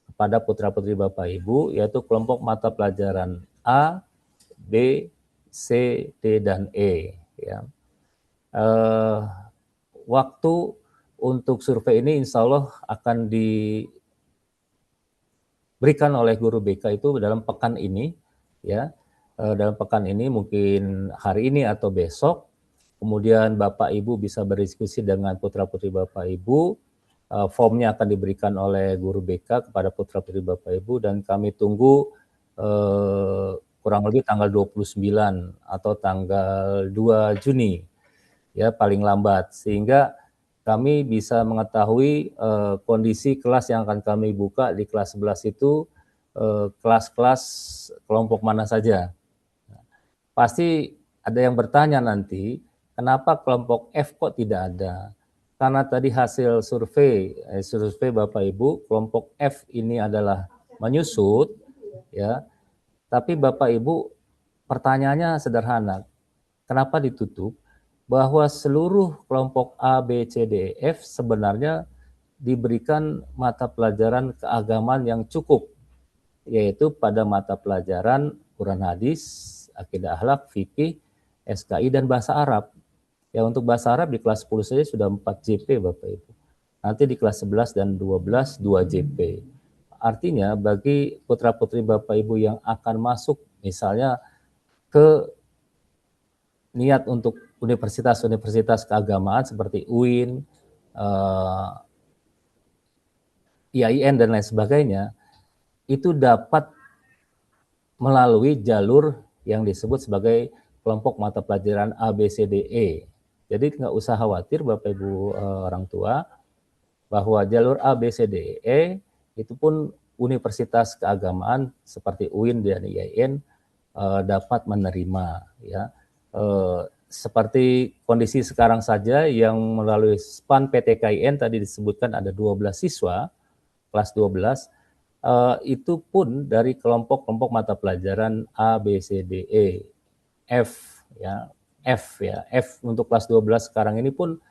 kepada putra-putri Bapak Ibu, yaitu kelompok mata pelajaran A, B, C, D, dan E. Ya. Waktu untuk survei ini insya Allah akan diberikan oleh guru BK itu dalam pekan ini, ya. Dalam pekan ini mungkin hari ini atau besok, kemudian Bapak Ibu bisa berdiskusi dengan putra-putri Bapak Ibu, formnya akan diberikan oleh guru BK kepada putra-putri Bapak Ibu dan kami tunggu kurang lebih tanggal 29 atau tanggal 2 Juni ya paling lambat, sehingga kami bisa mengetahui kondisi kelas yang akan kami buka di kelas 11 itu kelas-kelas kelompok mana saja. Pasti ada yang bertanya nanti, kenapa kelompok F kok tidak ada? Karena tadi hasil survei Bapak Ibu, kelompok F ini adalah menyusut, ya. Tapi Bapak Ibu, pertanyaannya sederhana, kenapa ditutup? Bahwa seluruh kelompok A, B, C, D, E, F sebenarnya diberikan mata pelajaran keagamaan yang cukup, yaitu pada mata pelajaran Quran hadis, akidah akhlak, fikih, SKI, dan bahasa Arab. Ya, untuk bahasa Arab di kelas 10 saja sudah 4 JP Bapak Ibu. Nanti di kelas 11 dan 12 2 JP. Artinya bagi putra-putri Bapak Ibu yang akan masuk misalnya ke niat untuk universitas-universitas keagamaan seperti UIN, IAIN dan lain sebagainya, itu dapat melalui jalur yang disebut sebagai kelompok mata pelajaran ABCDE. Jadi nggak usah khawatir Bapak Ibu orang tua bahwa jalur ABCDE itu pun universitas keagamaan seperti UIN dan IAIN dapat menerima, ya. Seperti kondisi sekarang saja yang melalui SPAN PTKIN tadi disebutkan ada 12 siswa kelas 12, itu pun dari kelompok-kelompok mata pelajaran A, B, C, D, E, F, ya, F untuk kelas 12 sekarang ini pun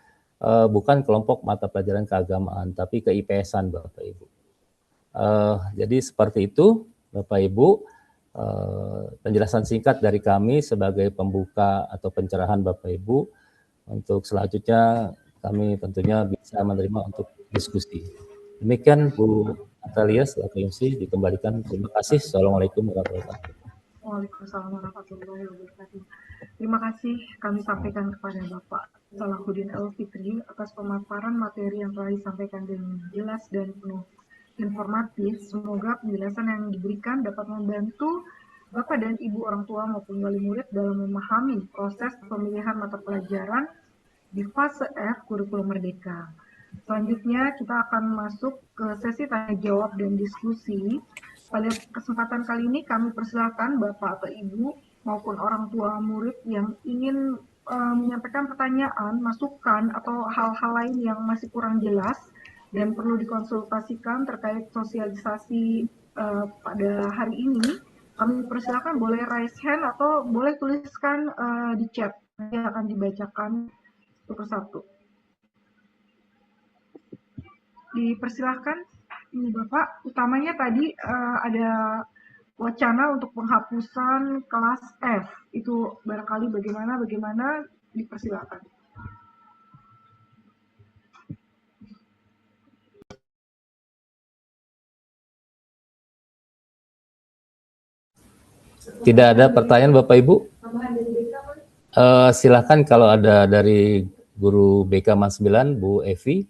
bukan kelompok mata pelajaran keagamaan, tapi ke-IPS-an Bapak Ibu. Jadi seperti itu Bapak Ibu, penjelasan singkat dari kami sebagai pembuka atau pencerahan Bapak Ibu. Untuk selanjutnya kami tentunya bisa menerima untuk diskusi. Demikian Bu Natalia selaku MC, dikembalikan. Terima kasih. Assalamualaikum warahmatullahi wabarakatuh. Waalaikumsalam warahmatullahi wabarakatuh. Terima kasih kami sampaikan kepada Bapak Salahuddin Al-Fikri atas pemaparan materi yang telah disampaikan dengan jelas dan penuh informatif. Semoga penjelasan yang diberikan dapat membantu Bapak dan Ibu orang tua maupun wali murid dalam memahami proses pemilihan mata pelajaran di fase F kurikulum merdeka. Selanjutnya kita akan masuk ke sesi tanya jawab dan diskusi. Pada kesempatan kali ini kami persilakan Bapak atau Ibu maupun orang tua murid yang ingin menyampaikan pertanyaan, masukan atau hal-hal lain yang masih kurang jelas dan perlu dikonsultasikan terkait sosialisasi pada hari ini. Kami persilakan boleh raise hand atau boleh tuliskan di chat, nanti akan dibacakan satu persatu. Dipersilahkan ini Bapak, utamanya tadi ada wacana untuk penghapusan kelas F. Itu barangkali bagaimana dipersilakan. Tidak ada pertanyaan Bapak Ibu? Silakan kalau ada dari guru BK Man 9, Bu Evi,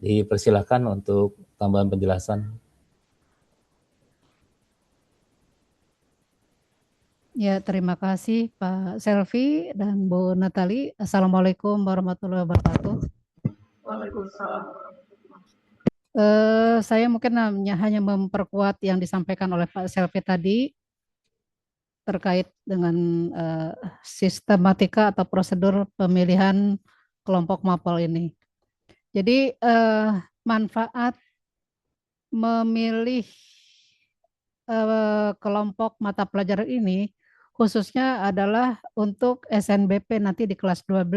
dipersilakan untuk tambahan penjelasan. Ya, terima kasih Pak Selvi dan Bu Natali. Assalamualaikum warahmatullahi wabarakatuh. Waalaikumsalam. Saya mungkin hanya memperkuat yang disampaikan oleh Pak Selvi tadi terkait dengan sistematika atau prosedur pemilihan kelompok mapel ini. Jadi manfaat memilih kelompok mata pelajaran ini khususnya adalah untuk SNBP nanti di kelas 12.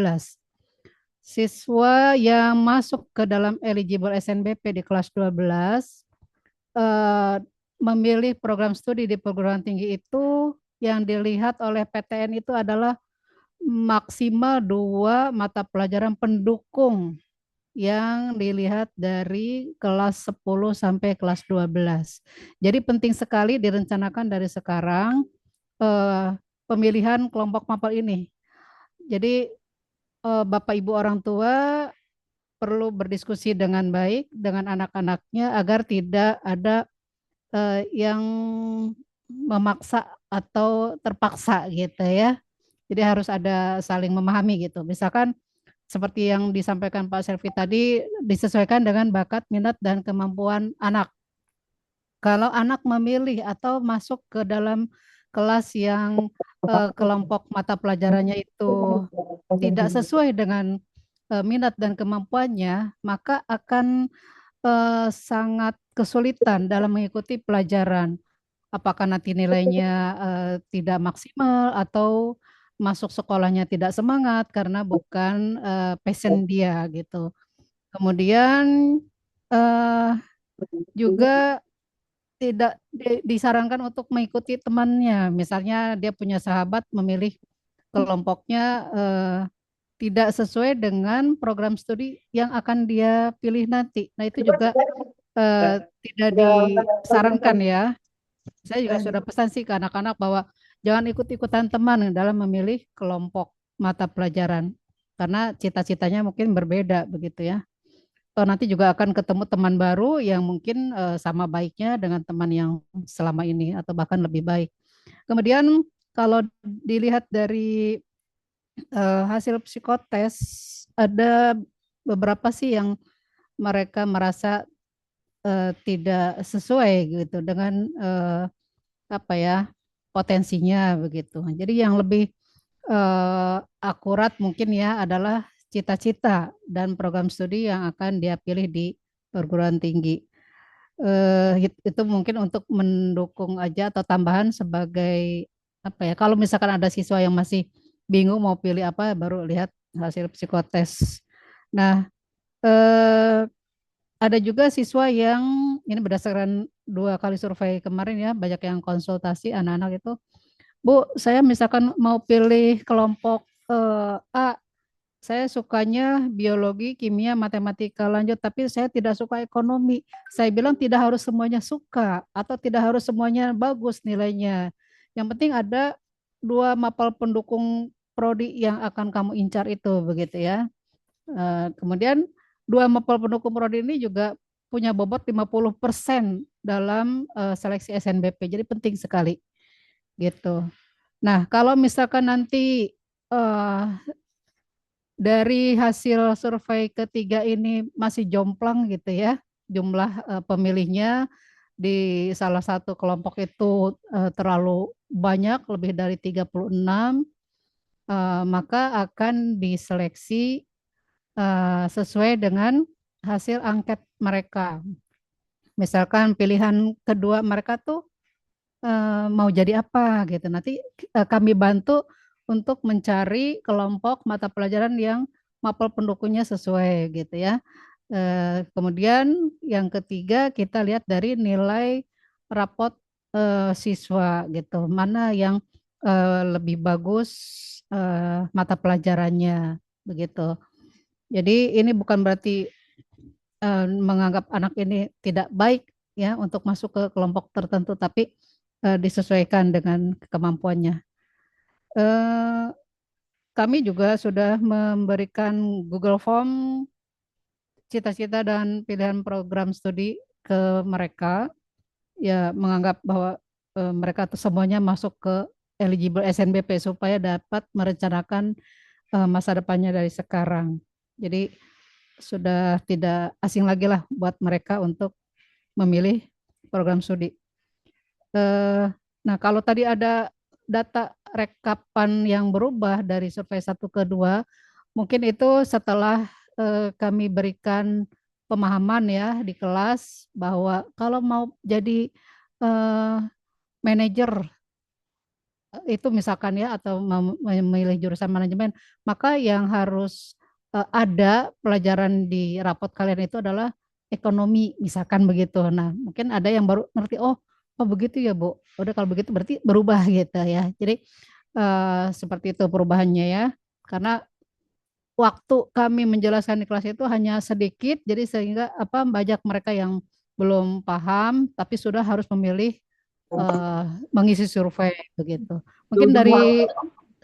Siswa yang masuk ke dalam eligible SNBP di kelas 12 memilih program studi di perguruan tinggi itu yang dilihat oleh PTN itu adalah maksimal 2 mata pelajaran pendukung yang dilihat dari kelas 10 sampai kelas 12. Jadi penting sekali direncanakan dari sekarang pemilihan kelompok mapel ini. Jadi Bapak Ibu orang tua perlu berdiskusi dengan baik dengan anak-anaknya agar tidak ada yang memaksa atau terpaksa gitu ya. Jadi harus ada saling memahami gitu. Misalkan seperti yang disampaikan Pak Selvi tadi, disesuaikan dengan bakat, minat, dan kemampuan anak. Kalau anak memilih atau masuk ke dalam kelas yang kelompok mata pelajarannya itu tidak sesuai dengan minat dan kemampuannya, maka akan sangat kesulitan dalam mengikuti pelajaran. Apakah nanti nilainya tidak maksimal atau masuk sekolahnya tidak semangat karena bukan passion dia gitu. Kemudian eh, juga tidak disarankan untuk mengikuti temannya. Misalnya dia punya sahabat memilih kelompoknya tidak sesuai dengan program studi yang akan dia pilih nanti. Nah, itu juga tidak disarankan ya. Saya juga sudah pesan sih ke anak-anak bahwa jangan ikut-ikutan teman dalam memilih kelompok mata pelajaran karena cita-citanya mungkin berbeda begitu ya. Nanti juga akan ketemu teman baru yang mungkin sama baiknya dengan teman yang selama ini atau bahkan lebih baik. Kemudian kalau dilihat dari hasil psikotes ada beberapa sih yang mereka merasa tidak sesuai gitu dengan apa ya potensinya begitu. Jadi yang lebih akurat mungkin ya adalah cita-cita dan program studi yang akan dia pilih di perguruan tinggi. Itu mungkin untuk mendukung aja atau tambahan sebagai apa ya? Kalau misalkan ada siswa yang masih bingung mau pilih apa, baru lihat hasil psikotes. Nah, eh, ada juga siswa yang ini berdasarkan 2 kali survei kemarin ya, banyak yang konsultasi anak-anak itu, Bu, saya misalkan mau pilih kelompok A, saya sukanya biologi, kimia, matematika lanjut, tapi saya tidak suka ekonomi. Saya bilang tidak harus semuanya suka atau tidak harus semuanya bagus nilainya. Yang penting ada 2 mapel pendukung prodi yang akan kamu incar itu, begitu ya. Kemudian 2 mapel pendukung prodi ini juga punya bobot 50% dalam seleksi SNBP. Jadi penting sekali gitu. Nah, kalau misalkan nanti dari hasil survei ketiga ini masih jomplang gitu ya, jumlah pemilihnya di salah satu kelompok itu terlalu banyak, lebih dari 36, maka akan diseleksi sesuai dengan hasil angket mereka. Misalkan pilihan kedua mereka tuh mau jadi apa gitu. Nanti kami bantu untuk mencari kelompok mata pelajaran yang mapel pendukungnya sesuai gitu ya. Kemudian yang ketiga kita lihat dari nilai rapot siswa gitu. Mana yang lebih bagus mata pelajarannya begitu. Jadi ini bukan berarti menganggap anak ini tidak baik ya untuk masuk ke kelompok tertentu, tapi disesuaikan dengan kemampuannya. Kami juga sudah memberikan Google Form cita-cita dan pilihan program studi ke mereka, ya menganggap bahwa mereka semuanya masuk ke eligible SNBP supaya dapat merencanakan masa depannya dari sekarang. Jadi sudah tidak asing lagi lah buat mereka untuk memilih program studi. Nah, kalau tadi ada data rekapan yang berubah dari survei 1 ke 2, mungkin itu setelah kami berikan pemahaman ya di kelas bahwa kalau mau jadi manajer itu misalkan ya atau memilih jurusan manajemen, maka yang harus ada pelajaran di rapot kalian itu adalah ekonomi misalkan begitu. Nah, mungkin ada yang baru ngerti, oh begitu ya Bu. Udah kalau begitu berarti berubah gitu ya. Jadi seperti itu perubahannya ya. Karena waktu kami menjelaskan di kelas itu hanya sedikit, jadi sehingga banyak mereka yang belum paham, tapi sudah harus memilih mengisi survei begitu. Mungkin dari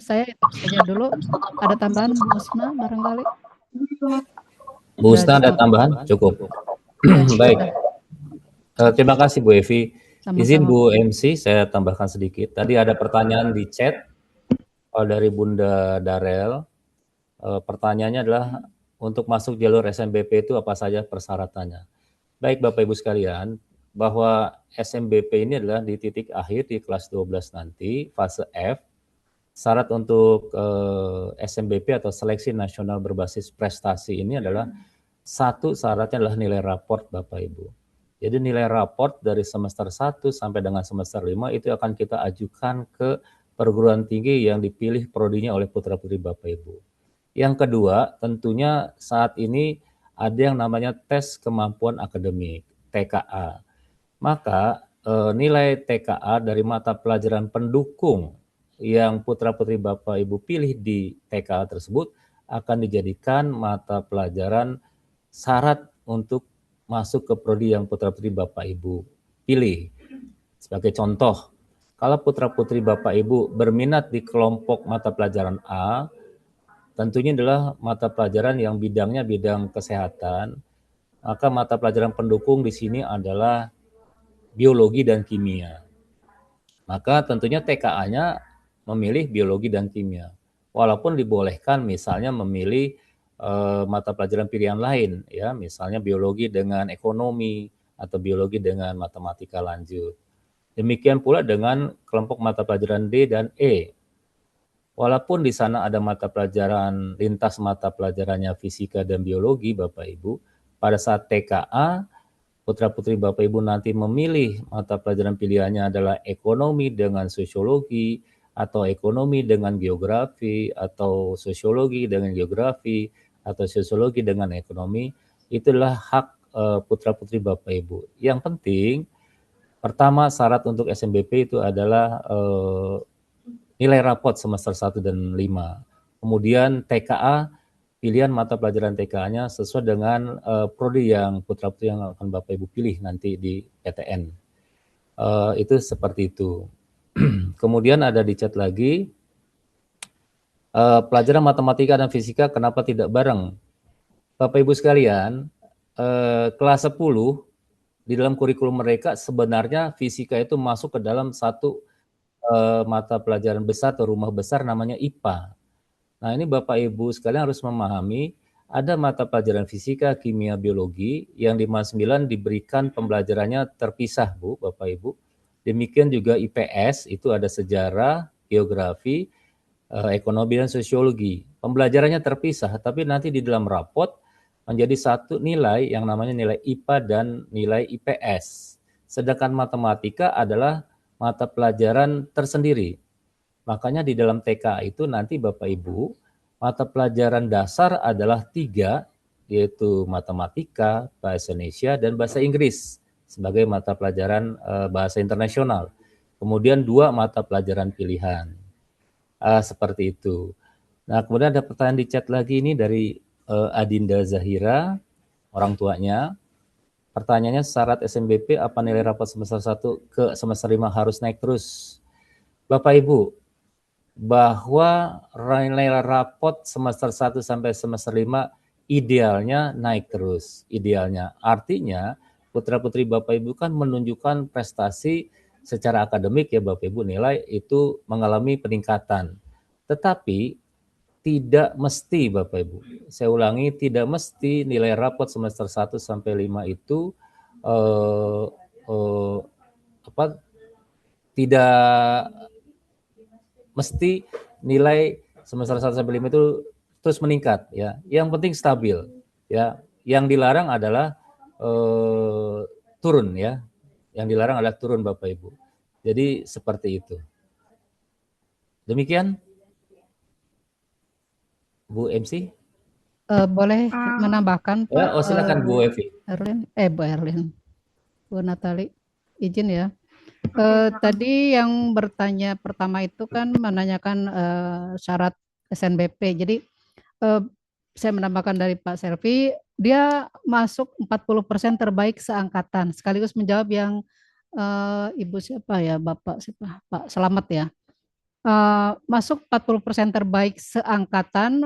saya itu saja dulu. Ada tambahan Bu Usna barangkali? Bu Usna ada tambahan? Cukup. Baik. Terima kasih Bu Evi. Izin Bu MC, saya tambahkan sedikit. Tadi ada pertanyaan di chat dari Bunda Darel. Pertanyaannya adalah untuk masuk jalur SNBP itu apa saja persyaratannya? Baik Bapak Ibu sekalian, bahwa SNBP ini adalah di titik akhir di kelas 12 nanti, fase F. Syarat untuk SNBP atau Seleksi Nasional Berbasis Prestasi ini adalah satu syaratnya adalah nilai raport Bapak Ibu. Jadi nilai raport dari semester 1 sampai dengan semester 5 itu akan kita ajukan ke perguruan tinggi yang dipilih prodinya oleh putra-putri Bapak Ibu. Yang kedua, tentunya saat ini ada yang namanya tes kemampuan akademik, TKA. Maka nilai TKA dari mata pelajaran pendukung yang putra-putri Bapak Ibu pilih di TKA tersebut akan dijadikan mata pelajaran syarat untuk masuk ke prodi yang putra-putri Bapak Ibu pilih. Sebagai contoh, kalau putra-putri Bapak Ibu berminat di kelompok mata pelajaran A, tentunya adalah mata pelajaran yang bidangnya bidang kesehatan, maka mata pelajaran pendukung di sini adalah biologi dan kimia. Maka tentunya TKA-nya memilih biologi dan kimia. Walaupun dibolehkan misalnya memilih mata pelajaran pilihan lain, ya, misalnya biologi dengan ekonomi atau biologi dengan matematika lanjut. Demikian pula dengan kelompok mata pelajaran D dan E. Walaupun di sana ada mata pelajaran, lintas mata pelajarannya fisika dan biologi, Bapak Ibu, pada saat TKA, putra-putri Bapak Ibu nanti memilih mata pelajaran pilihannya adalah ekonomi dengan sosiologi, atau ekonomi dengan geografi, atau sosiologi dengan geografi, atau sosiologi dengan ekonomi, itulah hak putra-putri Bapak Ibu. Yang penting, pertama syarat untuk SNBP itu adalah nilai rapot semester 1 dan 5. Kemudian TKA, pilihan mata pelajaran TKA-nya sesuai dengan prodi yang putra-putri yang akan Bapak Ibu pilih nanti di PTN. Itu seperti itu. Kemudian ada di chat lagi, pelajaran matematika dan fisika kenapa tidak bareng? Bapak Ibu sekalian, kelas 10 di dalam kurikulum mereka sebenarnya fisika itu masuk ke dalam satu mata pelajaran besar atau rumah besar namanya IPA. Nah, ini Bapak Ibu sekalian harus memahami ada mata pelajaran fisika, kimia, biologi yang di MAS 9 diberikan pembelajarannya terpisah, Bu, Bapak Ibu. Demikian juga IPS, itu ada sejarah, geografi, ekonomi, dan sosiologi. Pembelajarannya terpisah, tapi nanti di dalam rapot menjadi satu nilai yang namanya nilai IPA dan nilai IPS. Sedangkan matematika adalah mata pelajaran tersendiri. Makanya di dalam TK itu nanti Bapak Ibu, mata pelajaran dasar adalah 3, yaitu matematika, bahasa Indonesia, dan bahasa Inggris sebagai mata pelajaran bahasa internasional. Kemudian 2 mata pelajaran pilihan. Seperti itu. Nah, kemudian ada pertanyaan di chat lagi ini dari Adinda Zahira, orang tuanya. Pertanyaannya, syarat SNBP apa nilai rapot semester 1 ke semester 5 harus naik terus? Bapak Ibu, bahwa nilai rapot semester 1 sampai semester 5 idealnya naik terus. Idealnya. Artinya, putra-putri Bapak Ibu kan menunjukkan prestasi secara akademik ya Bapak Ibu, nilai itu mengalami peningkatan. Tetapi tidak mesti Bapak Ibu. Saya ulangi, tidak mesti nilai rapot semester 1 sampai 5 itu tidak mesti nilai semester 1 sampai 5 itu terus meningkat ya. Yang penting stabil ya. Yang dilarang adalah turun ya. Yang dilarang adalah turun Bapak Ibu. Jadi seperti itu. Demikian Bu MC? Boleh menambahkan Pak? Ya, silakan Bu Evi. Bu Erlin. Bu Natali, izin ya. Tadi yang bertanya pertama itu kan menanyakan syarat SNBP. Jadi saya menambahkan dari Pak Selvi, dia masuk 40% terbaik seangkatan. Sekaligus menjawab yang Ibu siapa ya, Bapak siapa? Pak Selamat ya. Masuk 40% terbaik seangkatan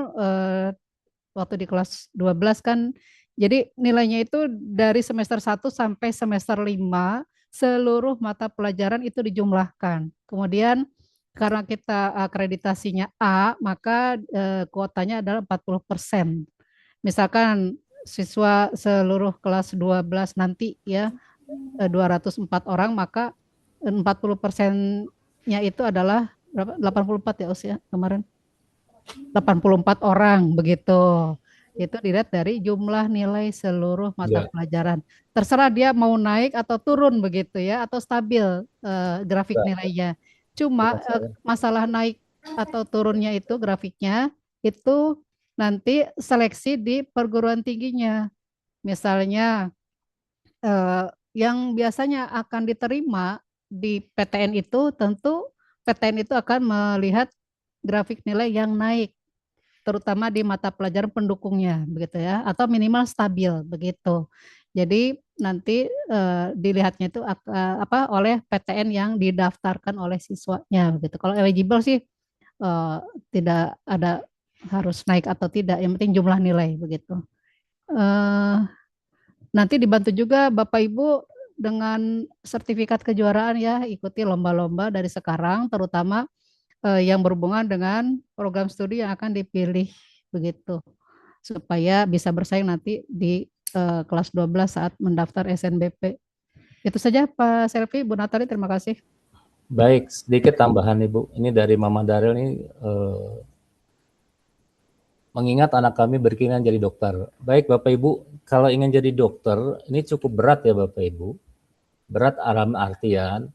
waktu di kelas 12 kan. Jadi nilainya itu dari semester 1 sampai semester 5 seluruh mata pelajaran itu dijumlahkan. Kemudian karena kita akreditasinya A, maka kuotanya adalah 40%. Misalkan siswa seluruh kelas 12 nanti ya 204 orang, maka 40%-nya itu adalah berapa? 84 ya usia kemarin. 84 orang begitu. Itu dilihat dari jumlah nilai seluruh mata pelajaran. Terserah dia mau naik atau turun begitu ya, atau stabil grafik nilainya. Cuma masalah naik atau turunnya itu grafiknya itu nanti seleksi di perguruan tingginya. Misalnya yang biasanya akan diterima di PTN itu tentu PTN itu akan melihat grafik nilai yang naik, terutama di mata pelajaran pendukungnya, begitu ya, atau minimal stabil begitu. Jadi nanti dilihatnya itu oleh PTN yang didaftarkan oleh siswanya, begitu. Kalau eligible sih tidak ada harus naik atau tidak, yang penting jumlah nilai begitu. Nanti dibantu juga Bapak Ibu dengan sertifikat kejuaraan ya, ikuti lomba-lomba dari sekarang, terutama yang berhubungan dengan program studi yang akan dipilih begitu, supaya bisa bersaing nanti di kelas 12 saat mendaftar SNBP. Itu saja Pak Selvi, Bu Natali, terima kasih. Baik, sedikit tambahan Ibu. Ini dari Mama Daril ini mengingat anak kami berkeinginan jadi dokter. Baik Bapak Ibu, kalau ingin jadi dokter, ini cukup berat ya Bapak Ibu. Berat dalam artian,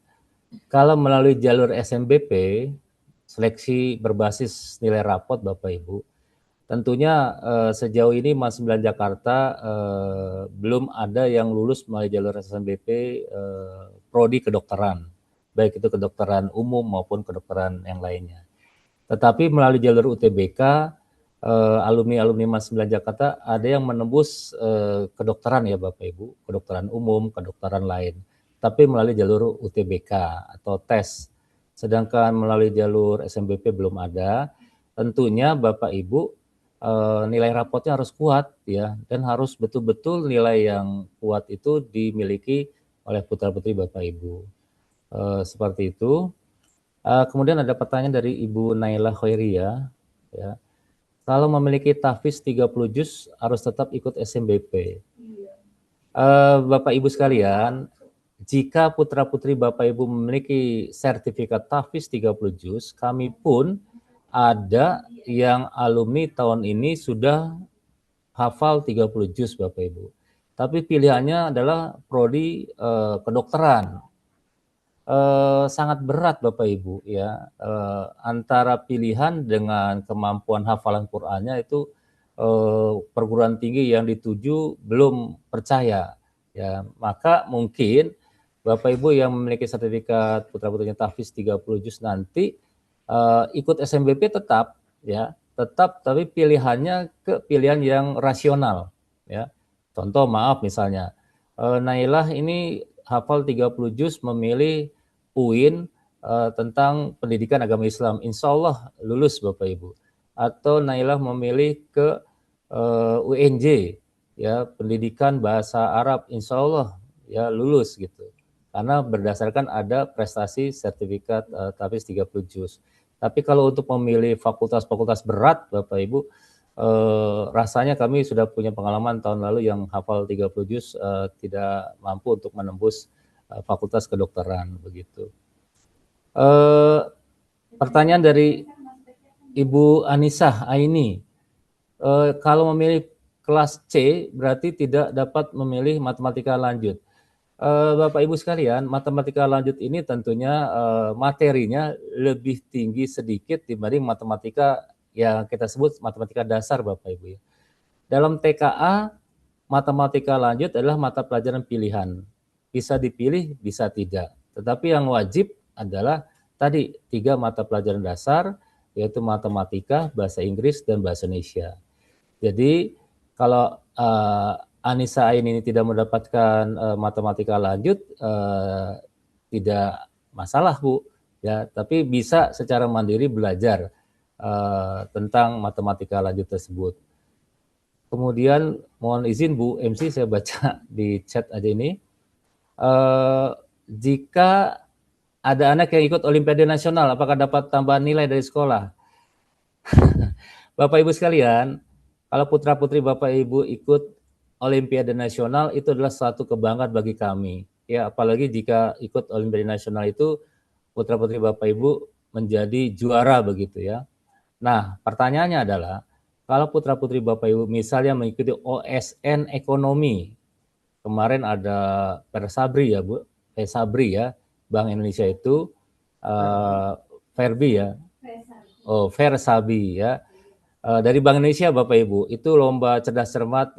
kalau melalui jalur SNBP, seleksi berbasis nilai rapot Bapak Ibu, tentunya sejauh ini Mas 9 Jakarta belum ada yang lulus melalui jalur SNBP prodi kedokteran, baik itu kedokteran umum maupun kedokteran yang lainnya. Tetapi melalui jalur UTBK, alumni-alumni Mas 9 Jakarta ada yang menembus kedokteran ya Bapak Ibu, kedokteran umum, kedokteran lain, tapi melalui jalur UTBK atau tes. Sedangkan melalui jalur SNBP belum ada. Tentunya Bapak Ibu nilai rapotnya harus kuat ya, dan harus betul-betul nilai yang kuat itu dimiliki oleh putra-putri Bapak Ibu. Seperti itu. Kemudian ada pertanyaan dari Ibu Naila Khairia ya. Kalau memiliki tahfiz 30 juz harus tetap ikut SNBP. Bapak Ibu sekalian, jika putra-putri Bapak Ibu memiliki sertifikat tahfiz 30 juz, kami pun ada yang alumni tahun ini sudah hafal 30 juz Bapak Ibu. Tapi pilihannya adalah prodi kedokteran. Sangat berat Bapak Ibu ya, antara pilihan dengan kemampuan hafalan Qur'annya itu perguruan tinggi yang dituju belum percaya ya, maka mungkin Bapak Ibu yang memiliki sertifikat putra-putrinya tahfiz 30 juz nanti ikut SNBP tetap ya, tetap, tapi pilihannya ke pilihan yang rasional ya. Contoh maaf misalnya Nailah ini hafal 30 juz memilih UIN tentang pendidikan agama Islam, insya Allah lulus Bapak Ibu. Atau Nailah memilih ke UNJ ya, pendidikan bahasa Arab, insya Allah ya lulus gitu. Karena berdasarkan ada prestasi sertifikat tahfiz 30 juz. Tapi kalau untuk memilih fakultas-fakultas berat Bapak Ibu, rasanya kami sudah punya pengalaman tahun lalu yang hafal 30 juz tidak mampu untuk menembus fakultas kedokteran begitu. Pertanyaan dari Ibu Anissa Aini, kalau memilih kelas C berarti tidak dapat memilih matematika lanjut. Bapak Ibu sekalian, matematika lanjut ini tentunya materinya lebih tinggi sedikit dibanding matematika yang kita sebut matematika dasar Bapak Ibu ya. Dalam TKA, matematika lanjut adalah mata pelajaran pilihan. Bisa dipilih, bisa tidak. Tetapi yang wajib adalah tadi 3 mata pelajaran dasar, yaitu matematika, bahasa Inggris, dan bahasa Indonesia. Jadi kalau Anissa Ain ini tidak mendapatkan matematika lanjut, tidak masalah Bu, ya, tapi bisa secara mandiri belajar tentang matematika lanjut tersebut. Kemudian mohon izin Bu MC, saya baca di chat aja ini. Jika ada anak yang ikut Olimpiade Nasional, apakah dapat tambahan nilai dari sekolah? Bapak Ibu sekalian, kalau putra-putri Bapak Ibu ikut Olimpiade Nasional itu adalah suatu kebanggaan bagi kami. Ya, apalagi jika ikut Olimpiade Nasional itu putra-putri Bapak Ibu menjadi juara begitu ya. Nah, pertanyaannya adalah kalau putra-putri Bapak Ibu misalnya mengikuti OSN Ekonomi, kemarin ada Persabri ya Bu, Persabri ya, Bank Indonesia itu Verbi ya, Versabi ya, dari Bank Indonesia Bapak Ibu, itu lomba cerdas cermat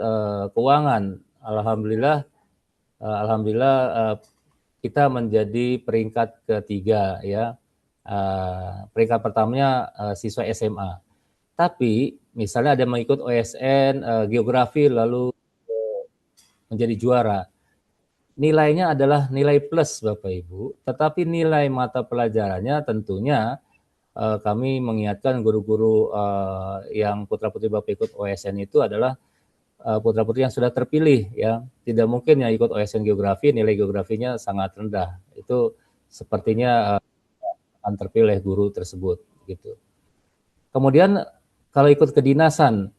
keuangan Alhamdulillah kita menjadi peringkat ketiga ya. Peringkat pertamanya siswa SMA. Tapi misalnya ada mengikut OSN geografi lalu menjadi juara. Nilainya adalah nilai plus Bapak Ibu, tetapi nilai mata pelajarannya tentunya kami mengingatkan guru-guru yang putra-putri Bapak ikut OSN itu adalah putra-putri yang sudah terpilih ya. Tidak mungkin yang ikut OSN geografi nilai geografinya sangat rendah. Itu sepertinya akan terpilih guru tersebut gitu. Kemudian kalau ikut kedinasan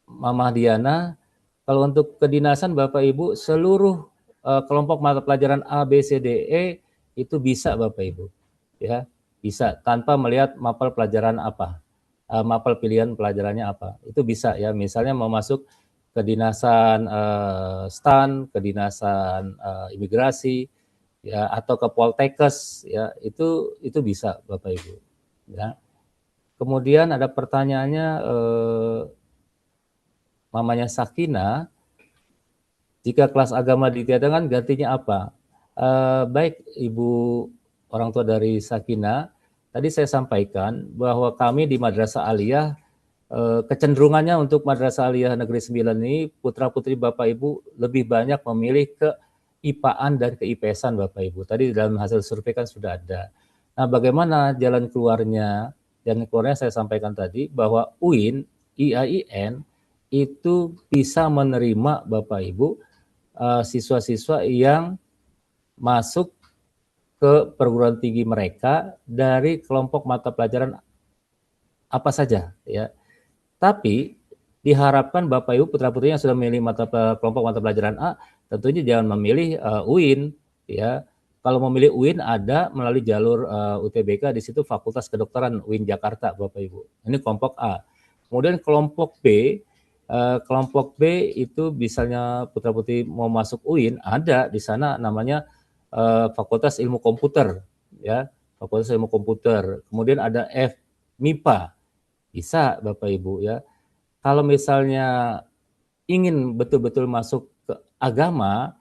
Mama Diana, kalau untuk kedinasan Bapak Ibu seluruh kelompok mata pelajaran A, B, C, D, E itu bisa Bapak Ibu. Ya, bisa tanpa melihat mapel pelajaran apa. Mapel pilihan pelajarannya apa. Itu bisa ya. Misalnya mau masuk kedinasan STAN, kedinasan imigrasi ya atau ke Poltekkes ya, itu bisa Bapak Ibu. Ya. Kemudian ada pertanyaannya mamanya Sakina, jika kelas agama ditiadakan gantinya apa? Baik Ibu orang tua dari Sakina, tadi saya sampaikan bahwa kami di Madrasah Aliyah kecenderungannya untuk Madrasah Aliyah Negeri 9 ini putra-putri Bapak Ibu lebih banyak memilih ke IPA-an dan ke IPS-an Bapak Ibu. Tadi dalam hasil survei kan sudah ada. Nah, bagaimana jalan keluarnya? Jalan keluarnya saya sampaikan tadi bahwa UIN, IAIN itu bisa menerima Bapak Ibu siswa-siswa yang masuk ke perguruan tinggi mereka dari kelompok mata pelajaran apa saja ya. Tapi diharapkan Bapak Ibu putra-putri yang sudah memilih kelompok mata pelajaran A tentunya jangan memilih UIN ya. Kalau memilih UIN ada melalui jalur UTBK, di situ Fakultas Kedokteran UIN Jakarta Bapak Ibu. Ini kelompok A. Kemudian kelompok B itu misalnya putra-putri mau masuk UIN, ada di sana namanya Fakultas Ilmu Komputer ya, Fakultas Ilmu Komputer. Kemudian ada MIPA. Bisa Bapak Ibu ya. Kalau misalnya ingin betul-betul masuk ke agama,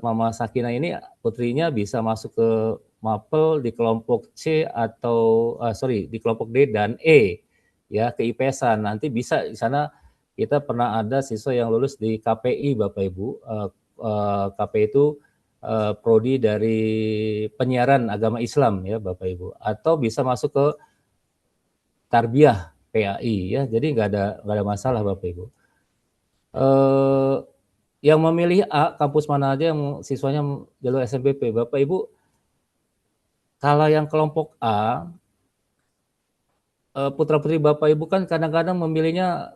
Mama Sakina ini putrinya bisa masuk ke mapel di kelompok C atau di kelompok D dan E ya, ke IPS-an. Nanti bisa di sana kita pernah ada siswa yang lulus di KPI Bapak Ibu. KPI itu prodi dari penyiaran agama Islam ya Bapak Ibu, atau bisa masuk ke Tarbiyah PAI ya. Jadi nggak ada masalah Bapak Ibu. Yang memilih A, kampus mana aja yang siswanya jalur SNBP Bapak Ibu. Kalau yang kelompok A, putra-putri Bapak Ibu kan kadang-kadang memilihnya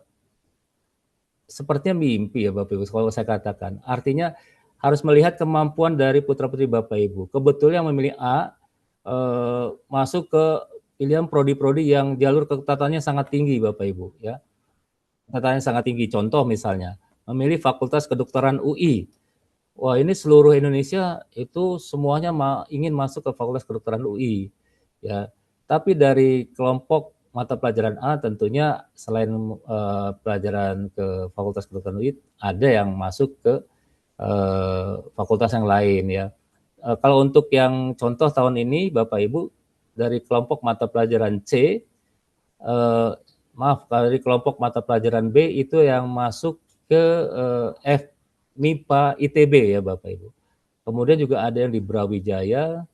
sepertinya mimpi ya Bapak Ibu, kalau saya katakan. Artinya harus melihat kemampuan dari putra-putri Bapak Ibu. Kebetulan yang memilih A masuk ke pilihan prodi-prodi yang jalur keketatannya sangat tinggi Bapak Ibu ya. Keketatannya sangat tinggi. Contoh misalnya, memilih Fakultas Kedokteran UI. Wah, ini seluruh Indonesia itu semuanya ingin masuk ke Fakultas Kedokteran UI ya. Tapi dari kelompok mata pelajaran A tentunya selain pelajaran ke Fakultas Kedokteran UI ada yang masuk ke fakultas yang lain ya. Kalau untuk yang contoh tahun ini Bapak Ibu dari kelompok mata pelajaran C, dari kelompok mata pelajaran B itu yang masuk ke MIPA ITB ya Bapak Ibu. Kemudian juga ada yang di Brawijaya.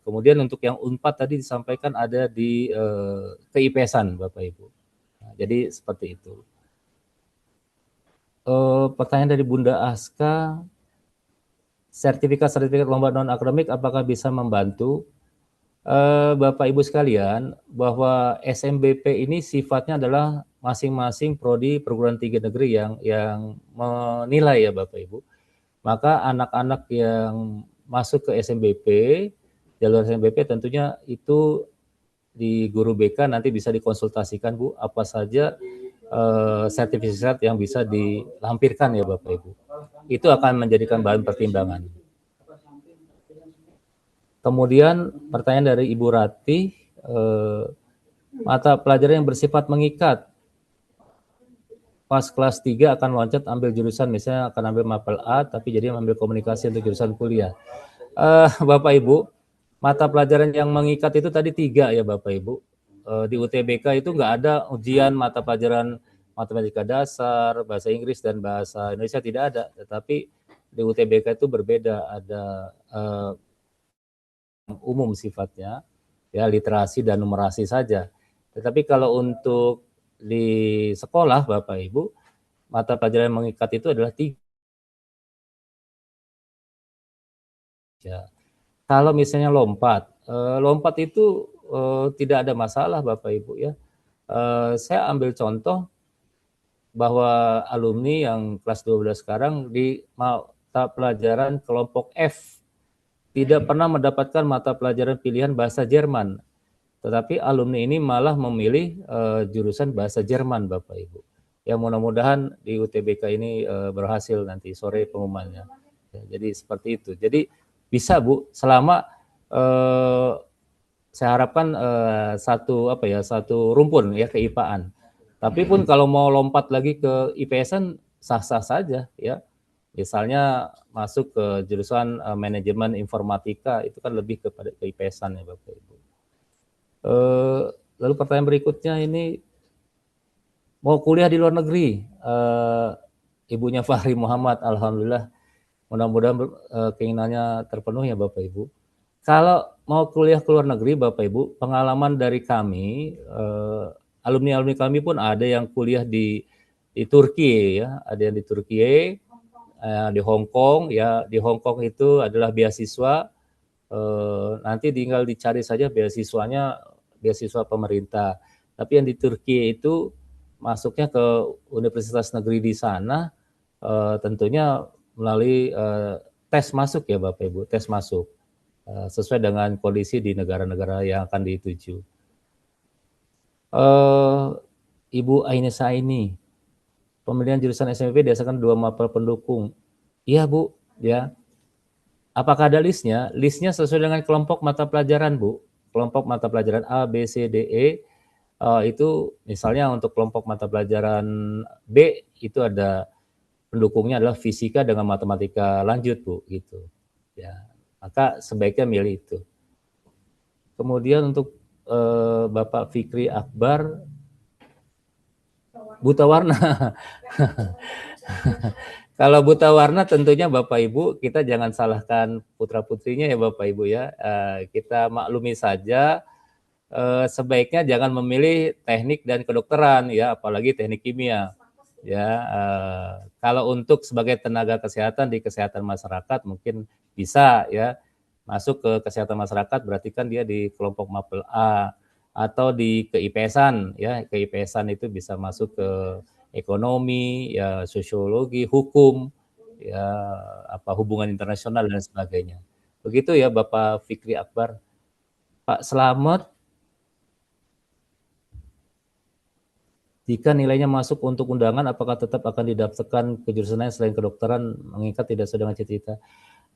Kemudian untuk yang UNPAD tadi disampaikan ada di ke-IPS-an Bapak Ibu. Nah, jadi seperti itu. Pertanyaan dari Bunda Aska, sertifikat lomba non-akademik apakah bisa membantu? Bapak Ibu sekalian, bahwa SMBP ini sifatnya adalah masing-masing prodi perguruan tinggi negeri yang menilai ya Bapak Ibu. Maka anak-anak yang masuk ke SMBP, jalur SMBP tentunya itu di guru BK nanti bisa dikonsultasikan Bu, apa saja sertifikat yang bisa dilampirkan ya Bapak Ibu. Itu akan menjadikan bahan pertimbangan. Kemudian pertanyaan dari Ibu Rati, mata pelajaran yang bersifat mengikat pas kelas 3 akan loncat ambil jurusan, misalnya akan ambil mapel A, tapi jadi ambil komunikasi untuk jurusan kuliah. Bapak Ibu, mata pelajaran yang mengikat itu tadi 3 ya Bapak Ibu. Di UTBK itu nggak ada ujian mata pelajaran matematika dasar, bahasa Inggris, dan bahasa Indonesia, tidak ada. Tetapi di UTBK itu berbeda, ada umum sifatnya, ya literasi dan numerasi saja. Tetapi kalau untuk di sekolah Bapak Ibu, mata pelajaran yang mengikat itu adalah 3. Ya. Kalau misalnya lompat itu tidak ada masalah Bapak Ibu ya. Saya ambil contoh bahwa alumni yang kelas 12 sekarang di mata pelajaran kelompok F tidak pernah mendapatkan mata pelajaran pilihan bahasa Jerman. Tetapi alumni ini malah memilih jurusan bahasa Jerman Bapak Ibu. Ya mudah-mudahan di UTBK ini berhasil nanti sore pengumumannya. Ya, jadi seperti itu. Jadi bisa Bu, selama saya harapkan satu rumpun ya keIPA-an. Tapi pun kalau mau lompat lagi ke IPS-an sah-sah saja ya. Misalnya masuk ke jurusan manajemen informatika, itu kan lebih kepada ke IPS-an ya Bapak Ibu. Lalu pertanyaan berikutnya ini, mau kuliah di luar negeri, ibunya Fahri Muhammad, alhamdulillah, mudah-mudahan keinginannya terpenuhi ya Bapak Ibu. Kalau mau kuliah ke luar negeri Bapak Ibu, pengalaman dari kami, alumni-alumni kami pun ada yang kuliah di Turki ya, ada yang di Turki, di Hong Kong ya. Di Hong Kong itu adalah beasiswa, nanti tinggal dicari saja beasiswanya, beasiswa pemerintah. Tapi yang di Turki itu masuknya ke universitas negeri di sana, tentunya melalui tes masuk ya Bapak Ibu, tes masuk sesuai dengan kondisi di negara-negara yang akan dituju. Ibu Ainesa ini, pemilihan jurusan SMPP berdasarkan 2 mapel pendukung. Iya Bu, ya. Apakah ada listnya? Listnya sesuai dengan kelompok mata pelajaran Bu. Kelompok mata pelajaran A, B, C, D, E. Itu misalnya untuk kelompok mata pelajaran B itu ada pendukungnya adalah fisika dengan matematika lanjut Bu, gitu. Ya, maka sebaiknya milih itu. Kemudian untuk Bapak Fikri Akbar, buta warna. Kalau buta warna tentunya Bapak Ibu kita jangan salahkan putra-putrinya ya Bapak Ibu ya. Kita maklumi saja, sebaiknya jangan memilih teknik dan kedokteran ya, apalagi teknik kimia. Ya, kalau untuk sebagai tenaga kesehatan di kesehatan masyarakat mungkin bisa ya masuk ke kesehatan masyarakat, berarti kan dia di kelompok mapel A, atau di keIPS-an ya, keIPS-an itu bisa masuk ke ekonomi ya, sosiologi, hukum ya, hubungan internasional dan sebagainya. Begitu ya Bapak Fikri Akbar. Pak Slamet, jika nilainya masuk untuk undangan, apakah tetap akan didaftarkan ke jurusan lain selain kedokteran, mengikat tidak sesuai dengan cita-cita?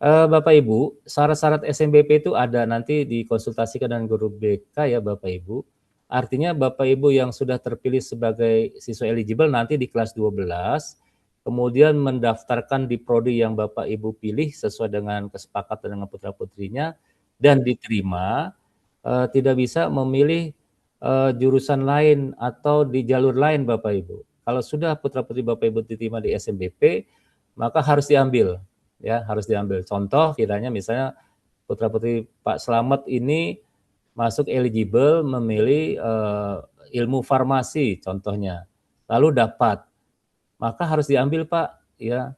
Bapak Ibu, syarat-syarat SNBP itu ada, nanti dikonsultasikan dengan guru BK ya Bapak Ibu. Artinya Bapak Ibu yang sudah terpilih sebagai siswa eligible nanti di kelas 12, kemudian mendaftarkan di prodi yang Bapak Ibu pilih sesuai dengan kesepakatan dengan putra-putrinya dan diterima, tidak bisa memilih jurusan lain atau di jalur lain Bapak Ibu. Kalau sudah putra-putri Bapak Ibu diterima di SNBP, maka harus diambil. Ya, harus diambil. Contoh kiranya misalnya putra-putri Pak Slamet ini masuk eligible memilih ilmu farmasi contohnya, lalu dapat, maka harus diambil Pak ya.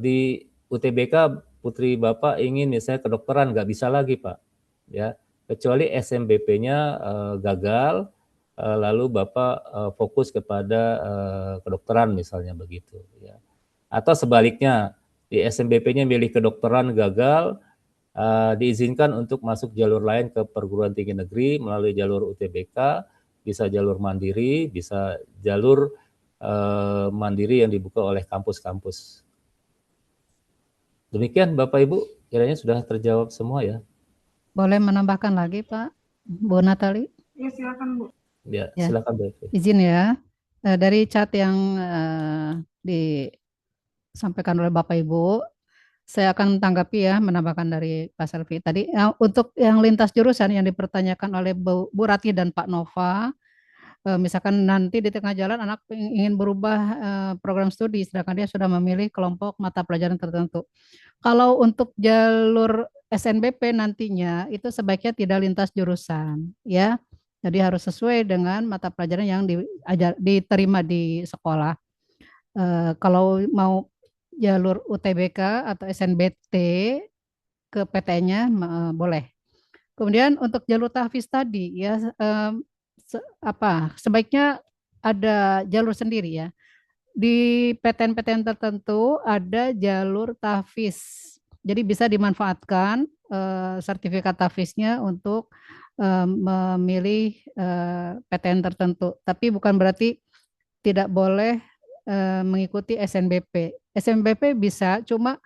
Di UTBK putri Bapak ingin misalnya kedokteran, nggak bisa lagi Pak ya, kecuali SNBP-nya gagal, lalu Bapak fokus kepada kedokteran misalnya begitu ya. Atau sebaliknya, di SNBP-nya milih kedokteran gagal, diizinkan untuk masuk jalur lain ke perguruan tinggi negeri melalui jalur UTBK, bisa jalur mandiri, bisa jalur mandiri yang dibuka oleh kampus-kampus. Demikian Bapak Ibu, kiranya sudah terjawab semua ya. Boleh menambahkan lagi Pak, Bu Natali? Iya silakan Bu. Ya, Ya. silakan Bu. Izin ya. Dari chat yang disampaikan oleh Bapak Ibu, saya akan tanggapi ya, menambahkan dari Pak Selvi tadi. Untuk yang lintas jurusan yang dipertanyakan oleh Bu Rati dan Pak Nova, misalkan nanti di tengah jalan anak ingin berubah program studi, sedangkan dia sudah memilih kelompok mata pelajaran tertentu. Kalau untuk jalur SNBP nantinya itu sebaiknya tidak lintas jurusan, ya. Jadi harus sesuai dengan mata pelajaran yang diterima di sekolah. Kalau mau jalur UTBK atau SNBT ke PTN-nya boleh. Kemudian untuk jalur tahfiz tadi ya sebaiknya ada jalur sendiri ya. Di PTN-PTN tertentu ada jalur tahfiz. Jadi bisa dimanfaatkan sertifikat tahfiznya untuk memilih PTN tertentu. Tapi bukan berarti tidak boleh mengikuti SNBP. SNBP bisa, cuma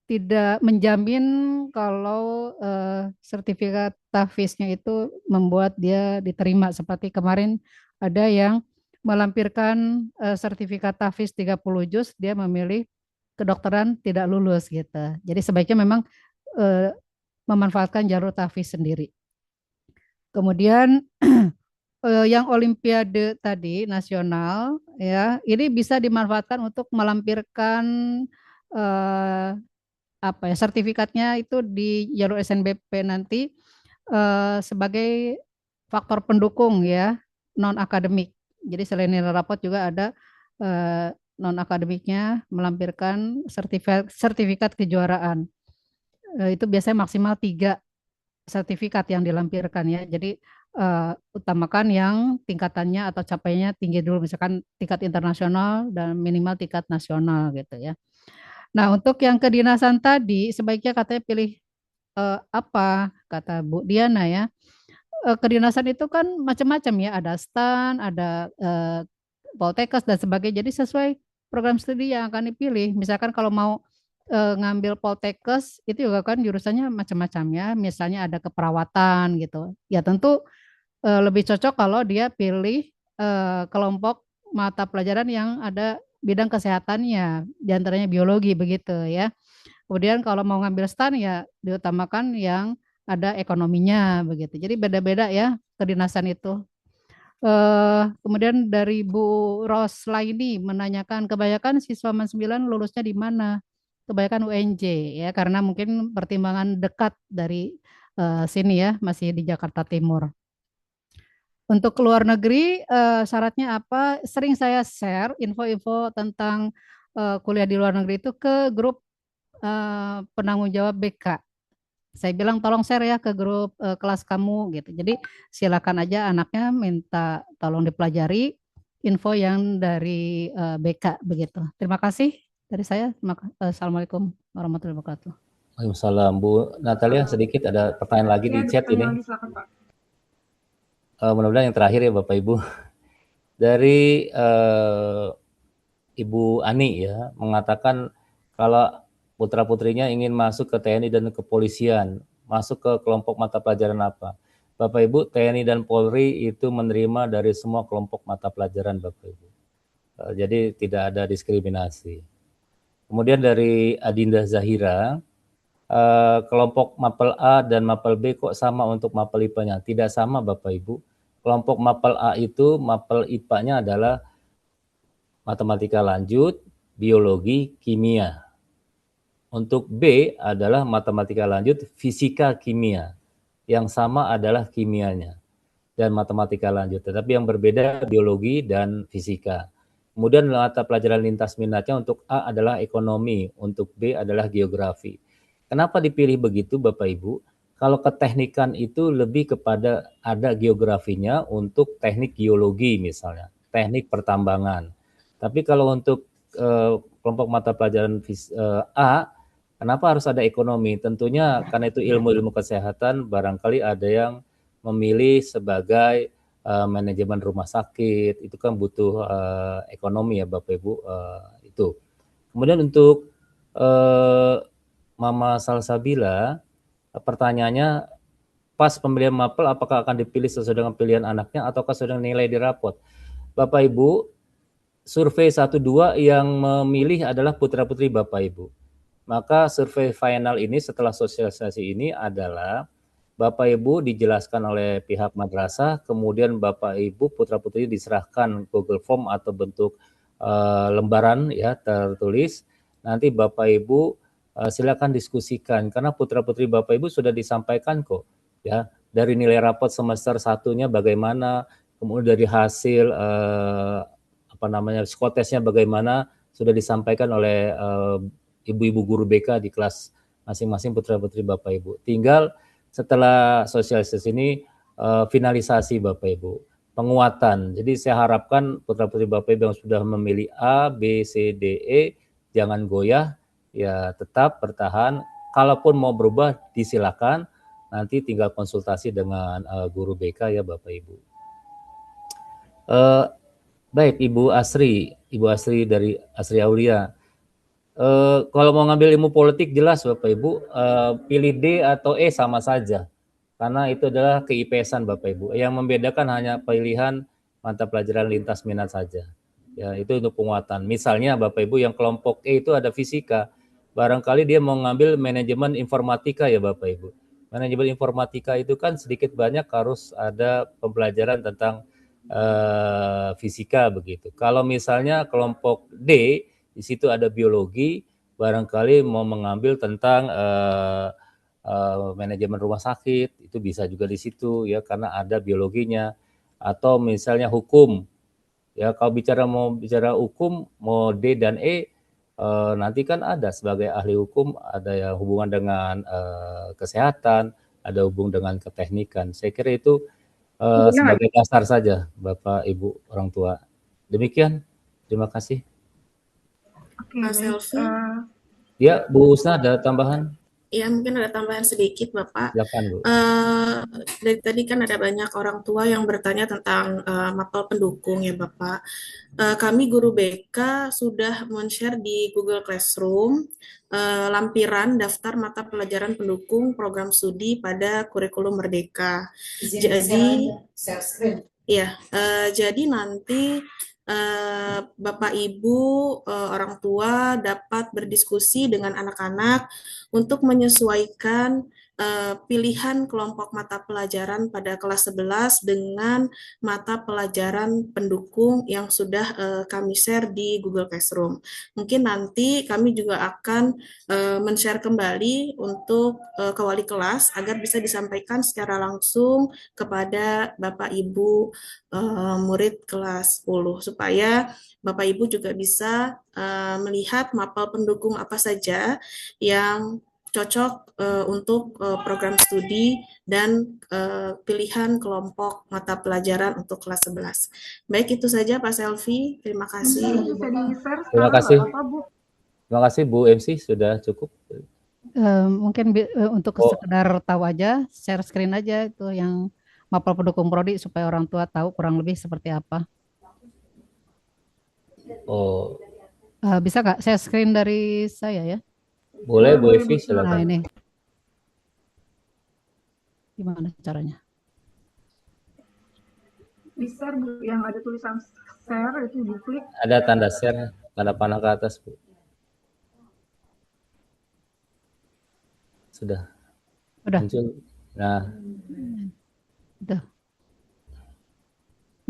tidak menjamin kalau sertifikat tahfiznya itu membuat dia diterima. Seperti kemarin ada yang melampirkan sertifikat tahfiz 30 juz, dia memilih kedokteran tidak lulus gitu. Jadi sebaiknya memang memanfaatkan jalur tahfiz sendiri. Kemudian yang Olimpiade tadi nasional ya, ini bisa dimanfaatkan untuk melampirkan sertifikatnya itu di jalur SNBP nanti sebagai faktor pendukung ya, non akademik. Jadi selain nilai rapot juga ada non akademiknya melampirkan sertifikat kejuaraan. Itu biasanya maksimal 3 sertifikat yang dilampirkan ya. Jadi utamakan yang tingkatannya atau capaiannya tinggi dulu, misalkan tingkat internasional dan minimal tingkat nasional gitu ya. Nah, untuk yang kedinasan tadi sebaiknya katanya pilih apa kata Bu Diana ya. Kedinasan itu kan macam-macam ya, ada STAN, ada Poltekkes dan sebagainya. Jadi sesuai program studi yang akan dipilih. Misalkan kalau mau ngambil Poltekkes itu juga kan jurusannya macam-macam ya. Misalnya ada keperawatan gitu. Ya tentu lebih cocok kalau dia pilih kelompok mata pelajaran yang ada bidang kesehatannya, diantaranya biologi begitu ya. Kemudian kalau mau ngambil STAN ya diutamakan yang ada ekonominya begitu. Jadi beda-beda ya kedinasan itu. Kemudian dari Bu Roslaini menanyakan kebanyakan siswa MAN 9 lulusnya di mana? Kebanyakan UNJ ya, karena mungkin pertimbangan dekat dari sini ya, masih di Jakarta Timur. Untuk luar negeri syaratnya apa? Sering saya share info-info tentang kuliah di luar negeri itu ke grup penanggung jawab BK. Saya bilang tolong share ya ke grup kelas kamu gitu. Jadi silakan aja anaknya minta tolong dipelajari info yang dari BK begitu. Terima kasih dari saya. Assalamualaikum warahmatullahi wabarakatuh. Waalaikumsalam. Bu Natalia, sedikit ada pertanyaan lagi di chat ini. Mudah-mudahan yang terakhir ya Bapak Ibu. Dari Ibu Ani ya, mengatakan kalau putra-putrinya ingin masuk ke TNI dan kepolisian, masuk ke kelompok mata pelajaran apa? Bapak Ibu, TNI dan Polri itu menerima dari semua kelompok mata pelajaran Bapak Ibu. Jadi tidak ada diskriminasi. Kemudian dari Adinda Zahira, kelompok Mapel A dan Mapel B kok sama untuk Mapel IPA-nya? Tidak sama Bapak Ibu. Kelompok Mapel A itu Mapel IPA-nya adalah matematika lanjut, biologi, kimia. Untuk B adalah matematika lanjut, fisika, kimia. Yang sama adalah kimianya dan matematika lanjut. Tetapi yang berbeda biologi dan fisika. Kemudian mata pelajaran lintas minatnya untuk A adalah ekonomi, untuk B adalah geografi. Kenapa dipilih begitu Bapak Ibu? Kalau keteknikan itu lebih kepada ada geografinya untuk teknik geologi misalnya, teknik pertambangan. Tapi kalau untuk kelompok mata pelajaran A, kenapa harus ada ekonomi? Tentunya karena itu ilmu-ilmu kesehatan, barangkali ada yang memilih sebagai manajemen rumah sakit, itu kan butuh ekonomi ya Bapak Ibu itu. Kemudian untuk Mama Salsabila, pertanyaannya pas pemilihan mapel apakah akan dipilih sesuai dengan pilihan anaknya ataukah sesuai dengan nilai di rapot? Bapak Ibu, survei 1-2 yang memilih adalah putra-putri Bapak Ibu. Maka survei final ini setelah sosialisasi ini adalah Bapak Ibu dijelaskan oleh pihak madrasah, kemudian Bapak Ibu putra-putri diserahkan Google Form atau bentuk lembaran ya tertulis. Nanti Bapak Ibu silakan diskusikan karena putra-putri Bapak Ibu sudah disampaikan kok ya dari nilai rapot semester 1-nya bagaimana, kemudian dari hasil psikotesnya bagaimana sudah disampaikan oleh ibu-ibu guru BK di kelas masing-masing putra-putri Bapak Ibu. Tinggal setelah sosialisasi ini finalisasi Bapak Ibu, penguatan. Jadi saya harapkan putra-putri Bapak Ibu yang sudah memilih A, B, C, D, E jangan goyah, ya tetap bertahan. Kalaupun mau berubah disilakan, nanti tinggal konsultasi dengan guru BK ya Bapak Ibu. Baik, Ibu Asri dari Asri Aulia. Kalau mau ngambil ilmu politik jelas Bapak Ibu, pilih D atau E sama saja. Karena itu adalah ke-IPS-an Bapak Ibu. Yang membedakan hanya pilihan mata pelajaran lintas minat saja. Ya, itu untuk penguatan. Misalnya Bapak Ibu yang kelompok E itu ada fisika. Barangkali dia mau ngambil manajemen informatika ya Bapak Ibu. Manajemen informatika itu kan sedikit banyak harus ada pembelajaran tentang fisika begitu. Kalau misalnya kelompok D di situ ada biologi, barangkali mau mengambil tentang manajemen rumah sakit, itu bisa juga di situ ya karena ada biologinya. Atau misalnya hukum, ya kalau mau bicara hukum, mau D dan E, nanti kan ada sebagai ahli hukum, ada yang hubungan dengan kesehatan, ada hubungan dengan keteknikan. Saya kira itu sebagai dasar saja Bapak Ibu orang tua. Demikian, terima kasih. Oke, baik. Ya, Bu Usna ada tambahan? Ya, mungkin ada tambahan sedikit, Bapak. Silakan, Bu. Dari tadi kan ada banyak orang tua yang bertanya tentang mapel pendukung ya, Bapak. Kami guru BK sudah men-share di Google Classroom lampiran daftar mata pelajaran pendukung program studi pada kurikulum Merdeka. Jadi nanti Bapak Ibu orang tua dapat berdiskusi dengan anak-anak untuk menyesuaikan pilihan kelompok mata pelajaran pada kelas 11 dengan mata pelajaran pendukung yang sudah kami share di Google Classroom. Mungkin nanti kami juga akan men-share kembali untuk ke wali kelas agar bisa disampaikan secara langsung kepada Bapak Ibu murid kelas 10 supaya Bapak Ibu juga bisa melihat mapel pendukung apa saja yang cocok untuk program studi dan pilihan kelompok mata pelajaran untuk kelas 11. Baik, itu saja Pak Selvi. Terima kasih. Terima kasih. Terima kasih Bu MC, sudah cukup. Mungkin untuk sekedar tahu aja, share screen aja itu yang mapel pendukung prodi supaya orang tua tahu kurang lebih seperti apa. Bisa nggak share screen dari saya ya? Boleh, Bu Evi, silakan. Nah, ini. Gimana caranya? Bisa yang ada tulisan share itu diklik. Ada tanda share, tanda panah ke atas, Bu. Sudah. Muncul. Nah. Udah.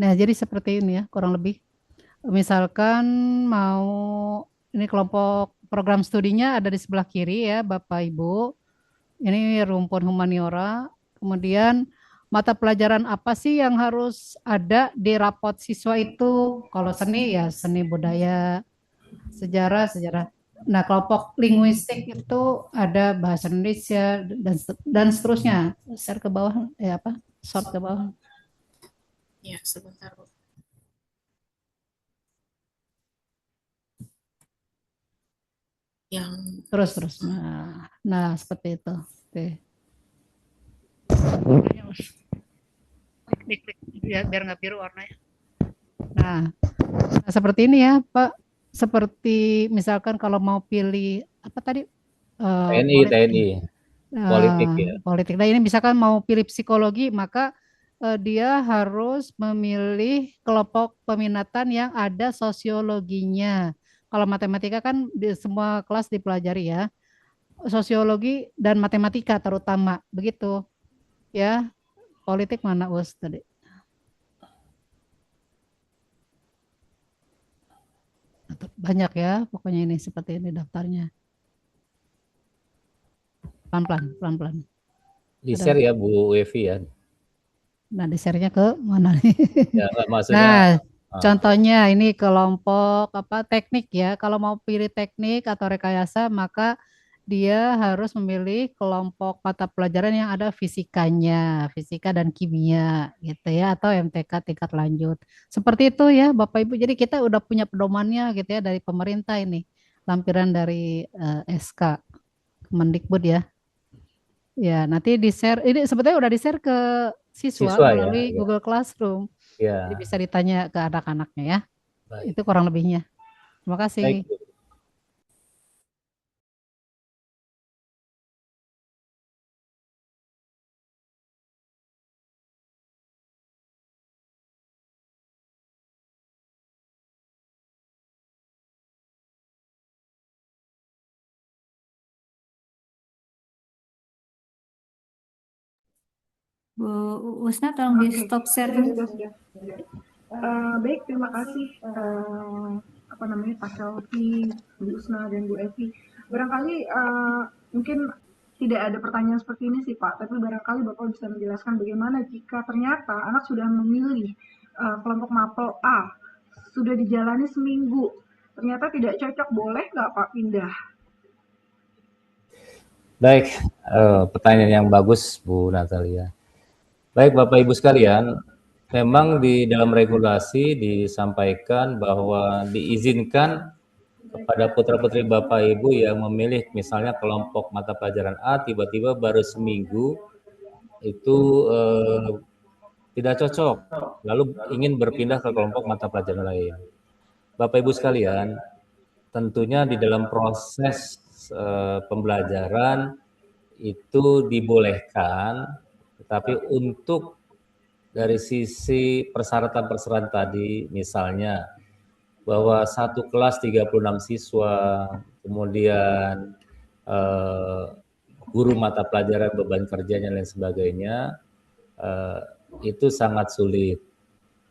Nah, jadi seperti ini ya, kurang lebih. Misalkan mau ini kelompok program studinya ada di sebelah kiri ya, Bapak Ibu. Ini rumpun humaniora. Kemudian mata pelajaran apa sih yang harus ada di rapot siswa itu? Kalau seni ya seni budaya, sejarah. Nah, kelompok linguistik itu ada bahasa Indonesia dan seterusnya. Share ke bawah short ke bawah. Ya, sebentar, Bu. Yang terus. Nah, seperti itu. Oke. Klik biar nggak biru warnanya. Nah, seperti ini ya, Pak. Seperti misalkan kalau mau pilih apa tadi? TNI. Politik ya. Politik. Nah, ini misalkan mau pilih psikologi, maka dia harus memilih kelompok peminatan yang ada sosiologinya. Kalau matematika kan di semua kelas dipelajari ya, sosiologi dan matematika terutama, begitu ya. Politik mana Us tadi? Banyak ya, pokoknya ini seperti ini daftarnya. Pelan-pelan. Di-share ya Bu Evi ya. Nah, di-share-nya ke mana nih? Ya, maksudnya Nah, contohnya ini kelompok teknik ya. Kalau mau pilih teknik atau rekayasa, maka dia harus memilih kelompok mata pelajaran yang ada fisikanya, fisika dan kimia gitu ya, atau MTK tingkat lanjut. Seperti itu ya, Bapak Ibu. Jadi kita udah punya pedomannya gitu ya dari pemerintah ini, lampiran dari SK Kemendikbud ya. Ya, nanti di-share. Ini sebetulnya udah di-share ke siswa siswa ya. melalui Ya. Google Classroom. Ya. Jadi bisa ditanya ke anak-anaknya ya. Baik. Itu kurang lebihnya. Terima kasih. Baik, Bu. Bu Usna tolong di stop share dulu. Sudah. Baik, terima kasih Pak Selvi, Bu Usna dan Bu Evi. Barangkali mungkin tidak ada pertanyaan seperti ini sih Pak, tapi barangkali Bapak bisa menjelaskan bagaimana jika ternyata anak sudah memilih kelompok mapel A, sudah dijalani seminggu, ternyata tidak cocok, boleh nggak Pak pindah? Baik, pertanyaan yang bagus Bu Natalia. Baik Bapak Ibu sekalian, memang di dalam regulasi disampaikan bahwa diizinkan kepada putra-putri Bapak Ibu yang memilih misalnya kelompok mata pelajaran A tiba-tiba baru seminggu itu tidak cocok, lalu ingin berpindah ke kelompok mata pelajaran lain. Bapak Ibu sekalian, tentunya di dalam proses pembelajaran itu dibolehkan, tetapi untuk dari sisi persyaratan-persyaratan tadi, misalnya bahwa satu kelas 36 siswa, kemudian guru mata pelajaran beban kerjanya dan lain sebagainya, itu sangat sulit.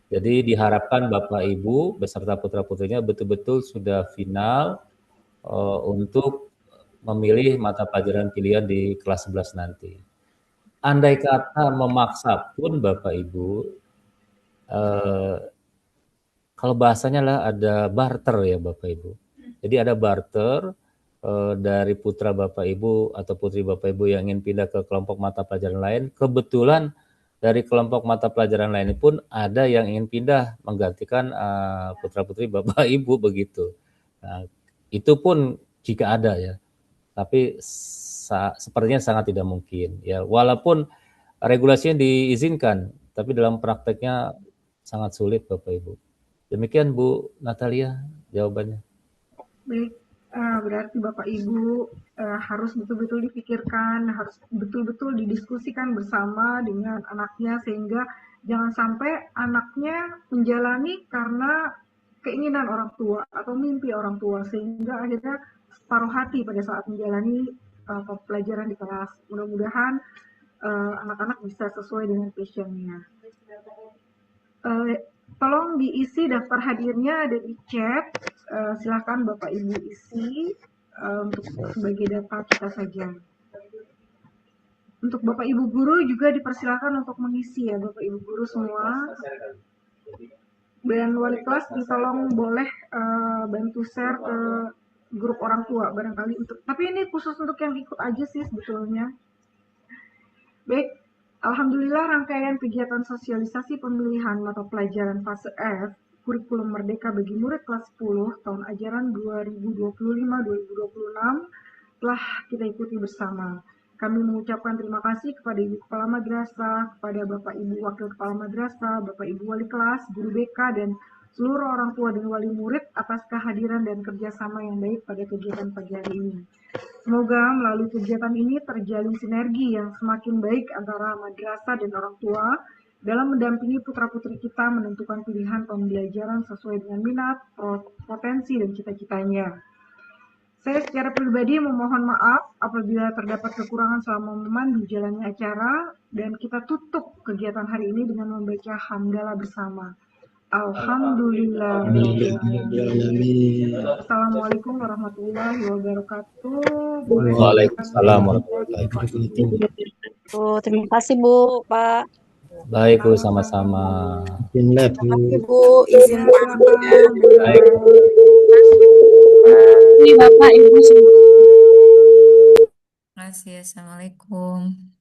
Jadi diharapkan Bapak Ibu beserta putra-putrinya betul-betul sudah final untuk memilih mata pelajaran pilihan di kelas 11 nanti. Andai kata memaksa pun Bapak Ibu, kalau bahasanya lah ada barter ya Bapak Ibu. Jadi ada barter dari putra Bapak Ibu atau putri Bapak Ibu yang ingin pindah ke kelompok mata pelajaran lain. Kebetulan dari kelompok mata pelajaran lain pun ada yang ingin pindah menggantikan putra-putri Bapak Ibu begitu. Nah, itu pun jika ada ya. Tapi sepertinya sangat tidak mungkin ya, walaupun regulasinya diizinkan tapi dalam prakteknya sangat sulit Bapak Ibu. Demikian Bu Natalia jawabannya. Baik, berarti Bapak Ibu harus betul-betul dipikirkan, harus betul-betul didiskusikan bersama dengan anaknya sehingga jangan sampai anaknya menjalani karena keinginan orang tua atau mimpi orang tua sehingga akhirnya separuh hati pada saat menjalani pelajaran di kelas. Mudah-mudahan anak-anak bisa sesuai dengan passionnya. Tolong diisi daftar hadirnya ada di chat. Silakan Bapak Ibu isi untuk sebagai data kita saja. Untuk Bapak Ibu guru juga dipersilakan untuk mengisi ya Bapak Ibu guru semua. Dan wali kelas tolong boleh bantu share ke grup orang tua barangkali untuk. Tapi ini khusus untuk yang ikut aja sih sebetulnya. Baik. Alhamdulillah rangkaian kegiatan sosialisasi pemilihan mata pelajaran fase F kurikulum merdeka bagi murid kelas 10 tahun ajaran 2025-2026 telah kita ikuti bersama. Kami mengucapkan terima kasih kepada Ibu Kepala Madrasah, kepada Bapak Ibu Wakil Kepala Madrasah, Bapak Ibu Wali Kelas, Guru BK, dan seluruh orang tua dan wali murid atas kehadiran dan kerjasama yang baik pada kegiatan pagi hari ini. Semoga melalui kegiatan ini terjalin sinergi yang semakin baik antara madrasah dan orang tua dalam mendampingi putra-putri kita menentukan pilihan pembelajaran sesuai dengan minat, potensi, dan cita-citanya. Saya secara pribadi memohon maaf apabila terdapat kekurangan selama memandu jalannya acara, dan kita tutup kegiatan hari ini dengan membaca hamdalah bersama. Alhamdulillah. Assalamualaikum warahmatullahi wabarakatuh. Waalaikumsalam warahmatullahi wabarakatuh. Terima kasih Bu, Pak. Baik Bu, sama-sama. Terima kasih Bu, izin pamit ya. Baik. Ini Bapak Ibu semua. Terima kasih. Assalamualaikum.